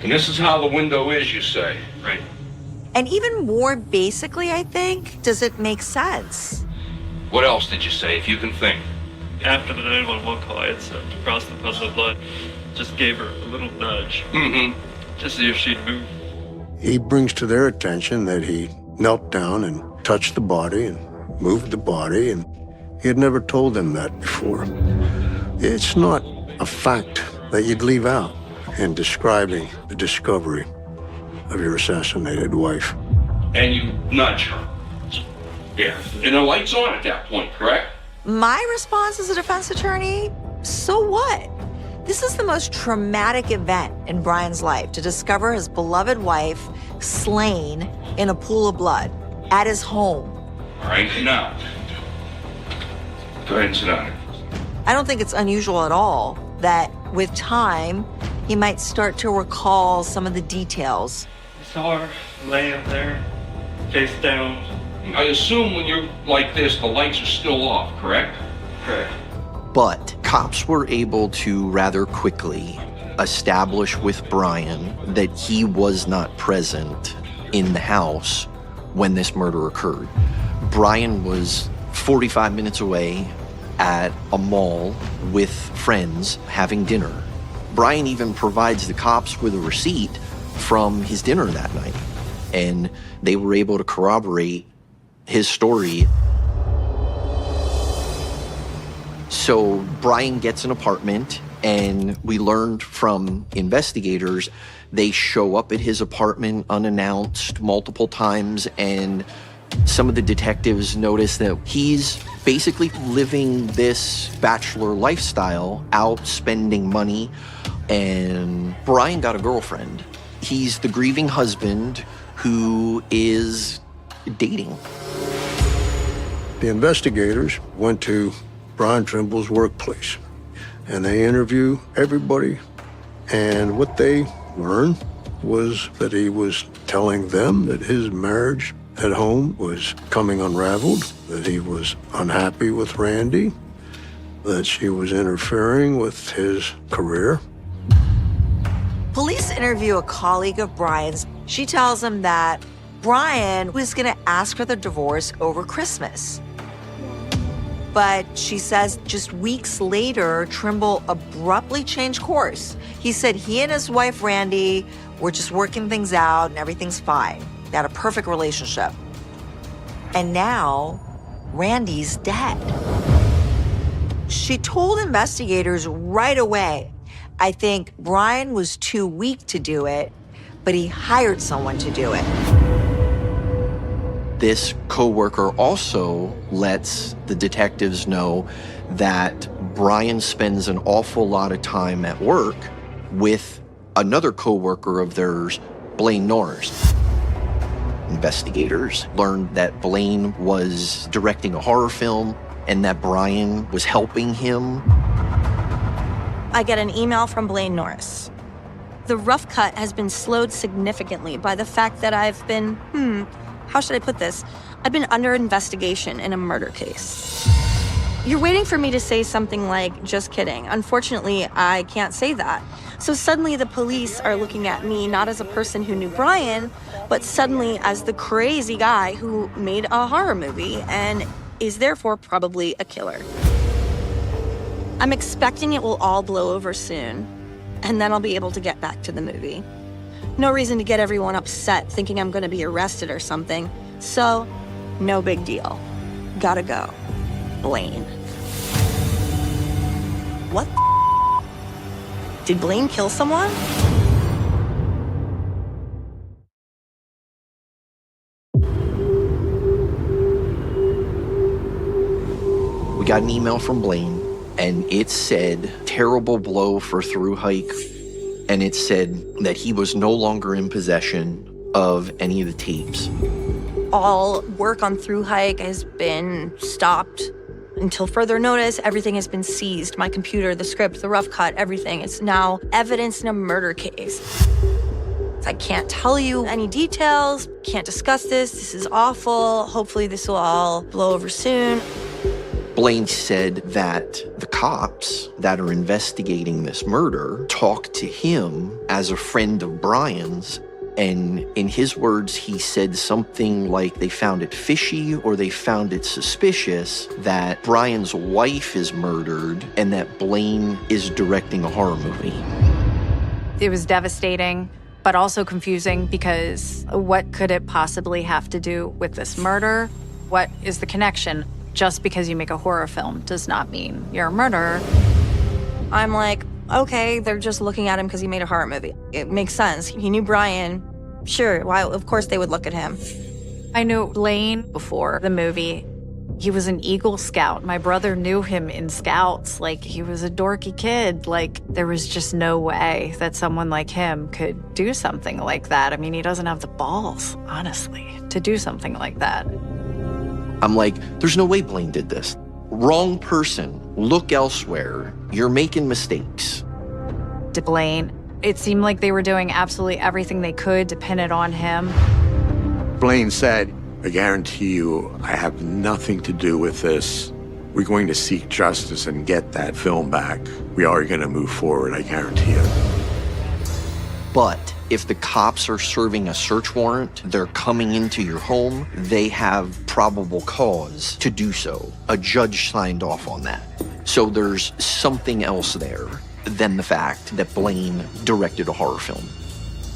S15: And this is how the window is, you say?
S11: Right.
S16: And even more basically, I think, does it make sense?
S15: What else did you say, if you can think?
S11: After the 911 call, I had said to cross the puddle of blood. Just gave her a little nudge.
S15: Mm-hmm.
S11: Just see if she'd move.
S7: He brings to their attention that he knelt down and touched the body and moved the body, and he had never told them that before. It's not a fact that you'd leave out in describing the discovery of your assassinated wife.
S15: And you nudge her. Yeah. And the light's on at that point, correct?
S16: My response as a defense attorney, so what? This is the most traumatic event in Brian's life, to discover his beloved wife slain in a pool of blood at his home.
S15: All right, now, go ahead and sit down.
S16: I don't think it's unusual at all that with time, he might start to recall some of the details.
S11: I saw her laying there, face down.
S15: I assume when you're like this, the lights are still off, correct?
S11: Correct.
S17: But cops were able to rather quickly establish with Brian that he was not present in the house when this murder occurred. Brian was 45 minutes away at a mall with friends having dinner. Brian even provides the cops with a receipt from his dinner that night, and they were able to corroborate his story. So Brian gets an apartment, and we learned from investigators they show up at his apartment unannounced multiple times, and some of the detectives notice that he's basically living this bachelor lifestyle, out spending money, and Brian got a girlfriend. He's the grieving husband who is dating.
S7: The investigators went to Brian Trimble's workplace. And they interview everybody. And what they learned was that he was telling them that his marriage at home was coming unraveled, that he was unhappy with Randy, that she was interfering with his career.
S16: Police interview a colleague of Brian's. She tells him that Brian was going to ask for the divorce over Christmas. But she says just weeks later, Trimble abruptly changed course. He said he and his wife, Randy, were just working things out and everything's fine. They had a perfect relationship. And now, Randy's dead. She told investigators right away, I think Brian was too weak to do it, but he hired someone to do it.
S17: This coworker also lets the detectives know that Brian spends an awful lot of time at work with another coworker of theirs, Blaine Norris. Investigators learned that Blaine was directing a horror film and that Brian was helping him.
S6: I get an email from Blaine Norris. The rough cut has been slowed significantly by the fact that I've been, how should I put this? I've been under investigation in a murder case. You're waiting for me to say something like, just kidding. Unfortunately, I can't say that. So suddenly the police are looking at me not as a person who knew Brian, but suddenly as the crazy guy who made a horror movie and is therefore probably a killer. I'm expecting it will all blow over soon, and then I'll be able to get back to the movie. No reason to get everyone upset thinking I'm gonna be arrested or something, so no big deal. Gotta go. Blaine. What the? Did Blaine kill someone?
S17: We got an email from Blaine, and it said, terrible blow for Through Hike, and it said that he was no longer in possession of any of the tapes.
S6: All work on Through Hike has been stopped until further notice. Everything has been seized. My computer, the script, the rough cut, everything. It's now evidence in a murder case. I can't tell you any details, can't discuss this. This is awful. Hopefully this will all blow over soon.
S17: Blaine said that the cops that are investigating this murder talked to him as a friend of Brian's, and in his words, he said something like they found it fishy or they found it suspicious that Brian's wife is murdered and that Blaine is directing a horror movie.
S19: It was devastating, but also confusing because what could it possibly have to do with this murder? What is the connection? Just because you make a horror film does not mean you're a murderer.
S6: I'm like, okay, they're just looking at him because he made a horror movie. It makes sense. He knew Brian. Sure, why? Of course they would look at him.
S19: I knew Blaine before the movie. He was an Eagle Scout. My brother knew him in Scouts. Like, he was a dorky kid. Like, there was just no way that someone like him could do something like that. I mean, he doesn't have the balls, honestly, to do something like that.
S17: I'm like, there's no way Blaine did this. Wrong person. Look elsewhere. You're making mistakes.
S19: To Blaine, it seemed like they were doing absolutely everything they could to pin it on him.
S18: Blaine said, I guarantee you, I have nothing to do with this. We're going to seek justice and get that film back. We are going to move forward, I guarantee it.
S17: But if the cops are serving a search warrant, they're coming into your home, they have probable cause to do so. A judge signed off on that. So there's something else there than the fact that Blaine directed a horror film.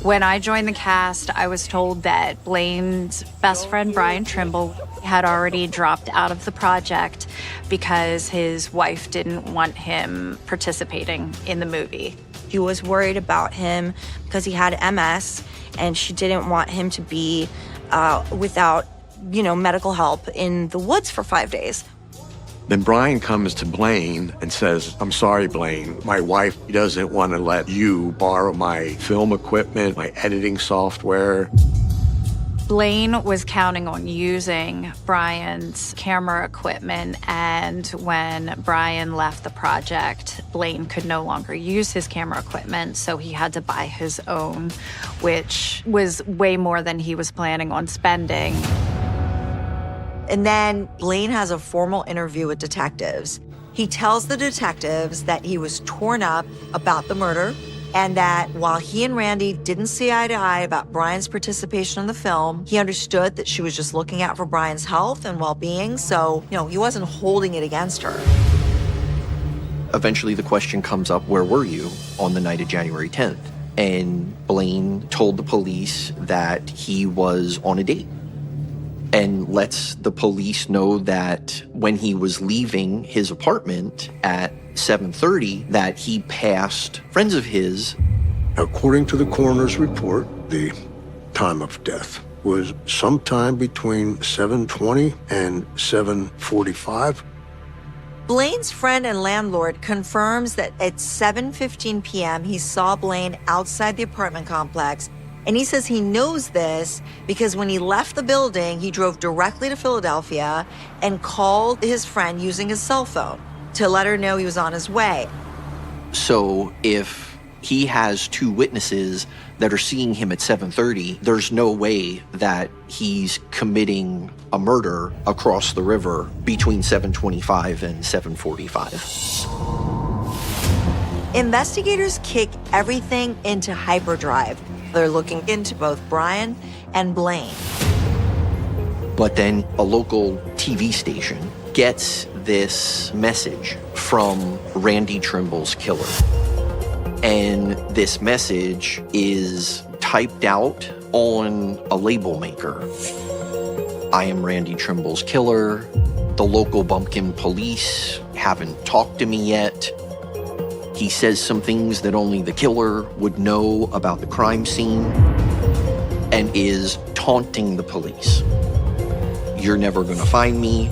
S19: When I joined the cast, I was told that Blaine's best friend, Brian Trimble, had already dropped out of the project because his wife didn't want him participating in the movie.
S6: She was worried about him because he had MS, and she didn't want him to be without, medical help in the woods for 5 days.
S18: Then Brian comes to Blaine and says, I'm sorry, Blaine, my wife doesn't want to let you borrow my film equipment, my editing software.
S19: Blaine was counting on using Brian's camera equipment, and when Brian left the project, Blaine could no longer use his camera equipment, so he had to buy his own, which was way more than he was planning on spending.
S16: And then Blaine has a formal interview with detectives. He tells the detectives that he was torn up about the murder, and that while he and Randy didn't see eye to eye about Brian's participation in the film, he understood that she was just looking out for Brian's health and well-being, so, he wasn't holding it against her.
S17: Eventually, the question comes up, where were you on the night of January 10th? And Blaine told the police that he was on a date, and lets the police know that when he was leaving his apartment at 7:30, that he passed friends of his.
S7: According to the coroner's report, the time of death was sometime between 7:20 and 7:45.
S16: Blaine's friend and landlord confirms that at 7:15 p.m., he saw Blaine outside the apartment complex. And he says he knows this because when he left the building, he drove directly to Philadelphia and called his friend using his cell phone to let her know he was on his way.
S17: So if he has two witnesses that are seeing him at 7:30, there's no way that he's committing a murder across the river between 7:25 and 7:45.
S16: Investigators kick everything into hyperdrive. They're looking into both Brian and Blaine.
S17: But then a local TV station gets this message from Randy Trimble's killer. And this message is typed out on a label maker. I am Randy Trimble's killer. The local Bumpkin police haven't talked to me yet. He says some things that only the killer would know about the crime scene and is taunting the police. You're never gonna find me.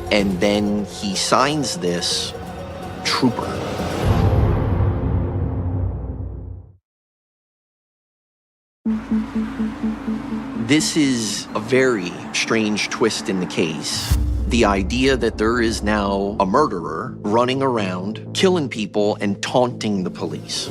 S17: And then he signs this Trooper. This is a very strange twist in the case. The idea that there is now a murderer running around, killing people, and taunting the police.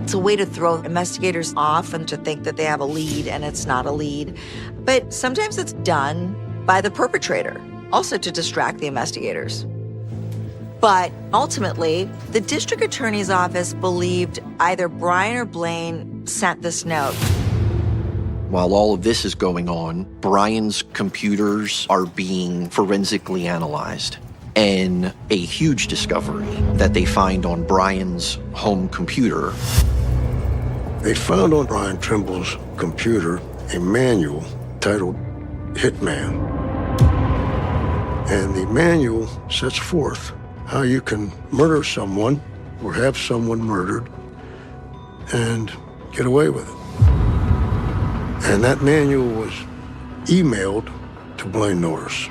S16: It's a way to throw investigators off and to think that they have a lead, and it's not a lead. But sometimes it's done by the perpetrator, also to distract the investigators. But ultimately, the district attorney's office believed either Brian or Blaine sent this note.
S17: While all of this is going on, Brian's computers are being forensically analyzed. And a huge discovery that they find on Brian's home computer.
S7: They found on Brian Trimble's computer a manual titled Hitman. And the manual sets forth how you can murder someone or have someone murdered and get away with it. And that manual was emailed to Blaine Norris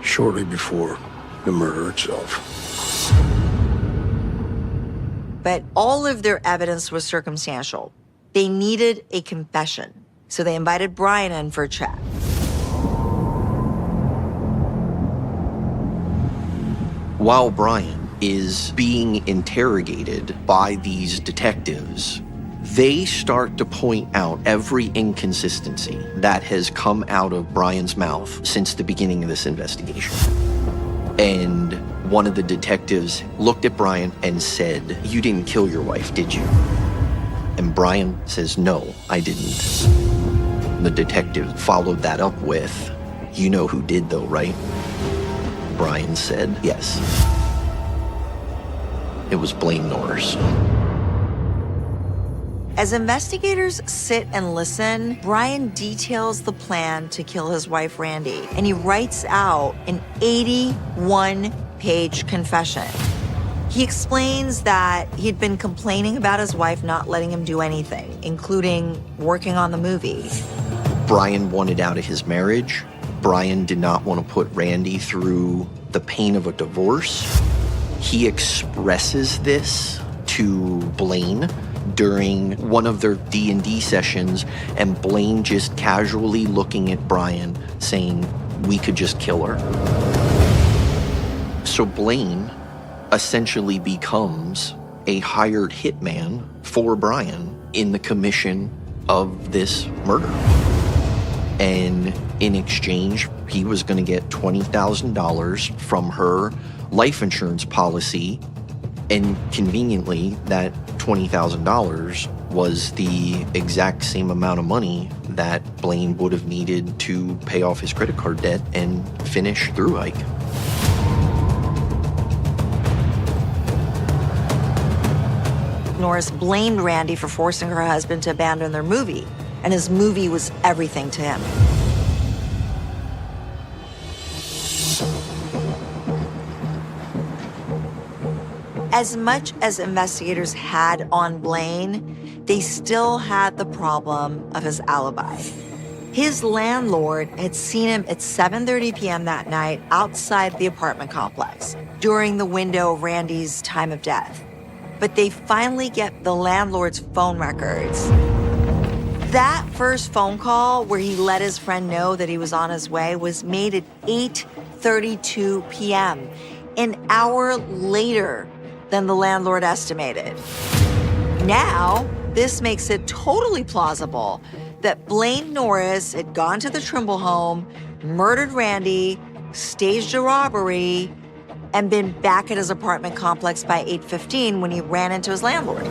S7: shortly before the murder itself.
S16: But all of their evidence was circumstantial. They needed a confession, so they invited Brian in for a chat.
S17: While Brian is being interrogated by these detectives, they start to point out every inconsistency that has come out of Brian's mouth since the beginning of this investigation. And one of the detectives looked at Brian and said, "You didn't kill your wife, did you?" And Brian says, "No, I didn't." The detective followed that up with, "You know who did though, right?" Brian said, "Yes." It was Blaine Norris.
S16: As investigators sit and listen, Brian details the plan to kill his wife, Randy, and he writes out an 81-page confession. He explains that he'd been complaining about his wife not letting him do anything, including working on the movie.
S17: Brian wanted out of his marriage. Brian did not want to put Randy through the pain of a divorce. He expresses this to Blaine during one of their D&D sessions, and Blaine just casually looking at Brian saying, "We could just kill her." So Blaine essentially becomes a hired hitman for Brian in the commission of this murder. And in exchange, he was going to get $20,000 from her life insurance policy. And conveniently, that $20,000 was the exact same amount of money that Blaine would have needed to pay off his credit card debt and finish Through Hike.
S16: Norris blamed Randy for forcing her husband to abandon their movie, and his movie was everything to him. As much as investigators had on Blaine, they still had the problem of his alibi. His landlord had seen him at 7:30 p.m. that night outside the apartment complex during the window of Randy's time of death. But they finally get the landlord's phone records. That first phone call where he let his friend know that he was on his way was made at 8:32 p.m., an hour later than the landlord estimated. Now, this makes it totally plausible that Blaine Norris had gone to the Trimble home, murdered Randy, staged a robbery, and been back at his apartment complex by 8:15 when he ran into his landlord.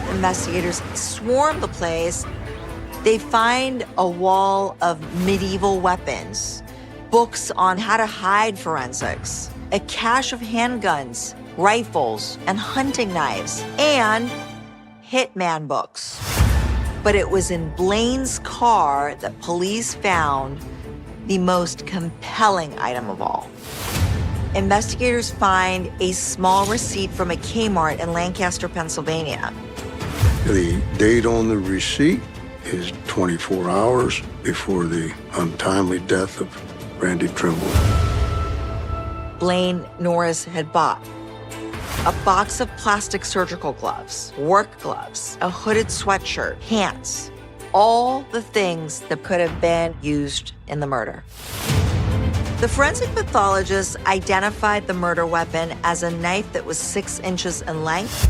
S16: Investigators swarm the place. They find a wall of medieval weapons, books on how to hide forensics, a cache of handguns, rifles, and hunting knives, and hitman books. But it was in Blaine's car that police found the most compelling item of all. Investigators find a small receipt from a Kmart in Lancaster, Pennsylvania.
S7: The date on the receipt is 24 hours before the untimely death of Randy Trimble.
S16: Blaine Norris had bought a box of plastic surgical gloves, work gloves, a hooded sweatshirt, pants, all the things that could have been used in the murder. The forensic pathologist identified the murder weapon as a knife that was 6 inches in length.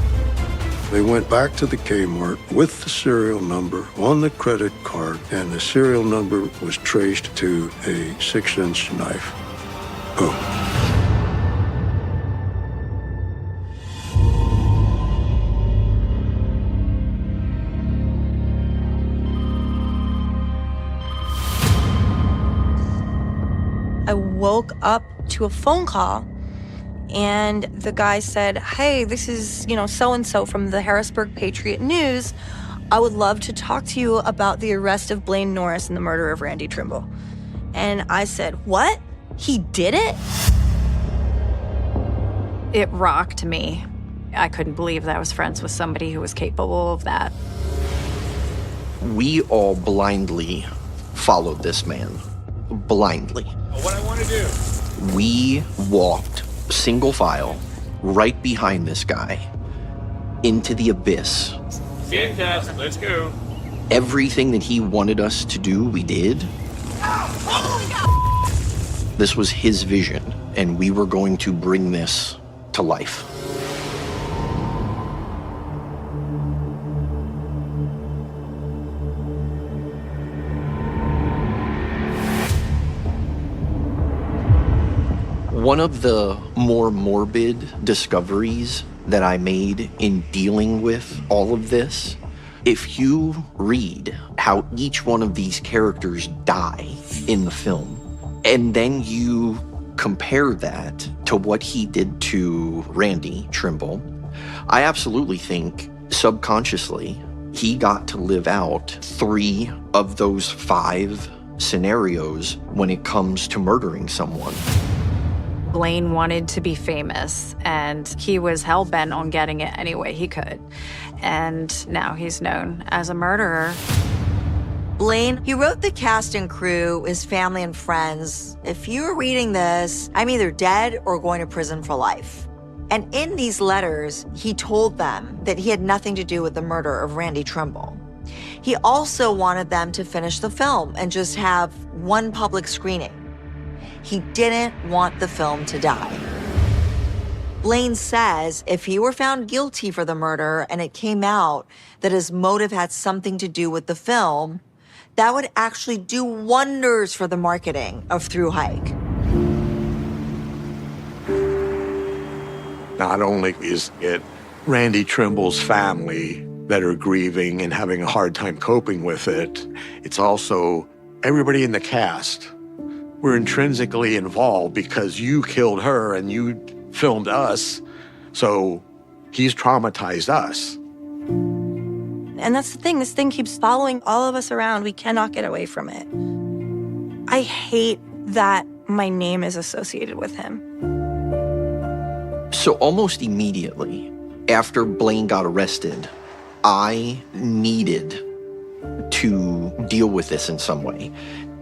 S7: They went back to the Kmart with the serial number on the credit card, and the serial number was traced to a 6-inch knife. Boom.
S6: I woke up to a phone call, and the guy said, "Hey, this is, so-and-so from the Harrisburg Patriot News. I would love to talk to you about the arrest of Blaine Norris and the murder of Randy Trimble." And I said, "What? He did it?"
S19: It rocked me. I couldn't believe that I was friends with somebody who was capable of that.
S17: We all blindly followed this man. Blindly.
S15: What I want to do.
S17: We walked single file right behind this guy into the abyss.
S15: Fantastic. Let's go.
S17: Everything that he wanted us to do, we did. This was his vision, and we were going to bring this to life. One of the more morbid discoveries that I made in dealing with all of this, if you read how each one of these characters die in the film, and then you compare that to what he did to Randy Trimble, I absolutely think subconsciously he got to live out 3 of those 5 scenarios when it comes to murdering someone.
S19: Blaine wanted to be famous, and he was hell-bent on getting it any way he could. And now he's known as a murderer.
S16: Blaine, he wrote the cast and crew, his family and friends, if you're reading this, I'm either dead or going to prison for life. And in these letters, he told them that he had nothing to do with the murder of Randy Trimble. He also wanted them to finish the film and just have one public screening. He didn't want the film to die. Blaine says if he were found guilty for the murder and it came out that his motive had something to do with the film, that would actually do wonders for the marketing of Through Hike.
S18: Not only is it Randy Trimble's family that are grieving and having a hard time coping with it, it's also everybody in the cast. We're intrinsically involved because you killed her and you filmed us, so he's traumatized us.
S6: And that's the thing, this thing keeps following all of us around. We cannot get away from it. I hate that my name is associated with him.
S17: So almost immediately after Blaine got arrested, I needed to deal with this in some way,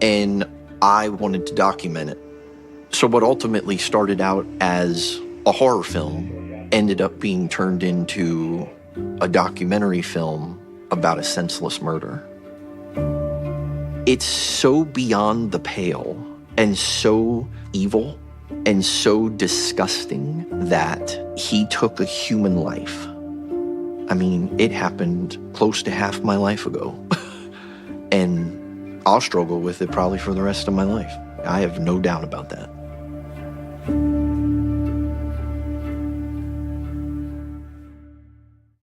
S17: and I wanted to document it. So what ultimately started out as a horror film ended up being turned into a documentary film about a senseless murder. It's so beyond the pale and so evil and so disgusting that he took a human life. I mean, it happened close to half my life ago. And I'll struggle with it probably for the rest of my life. I have no doubt about that.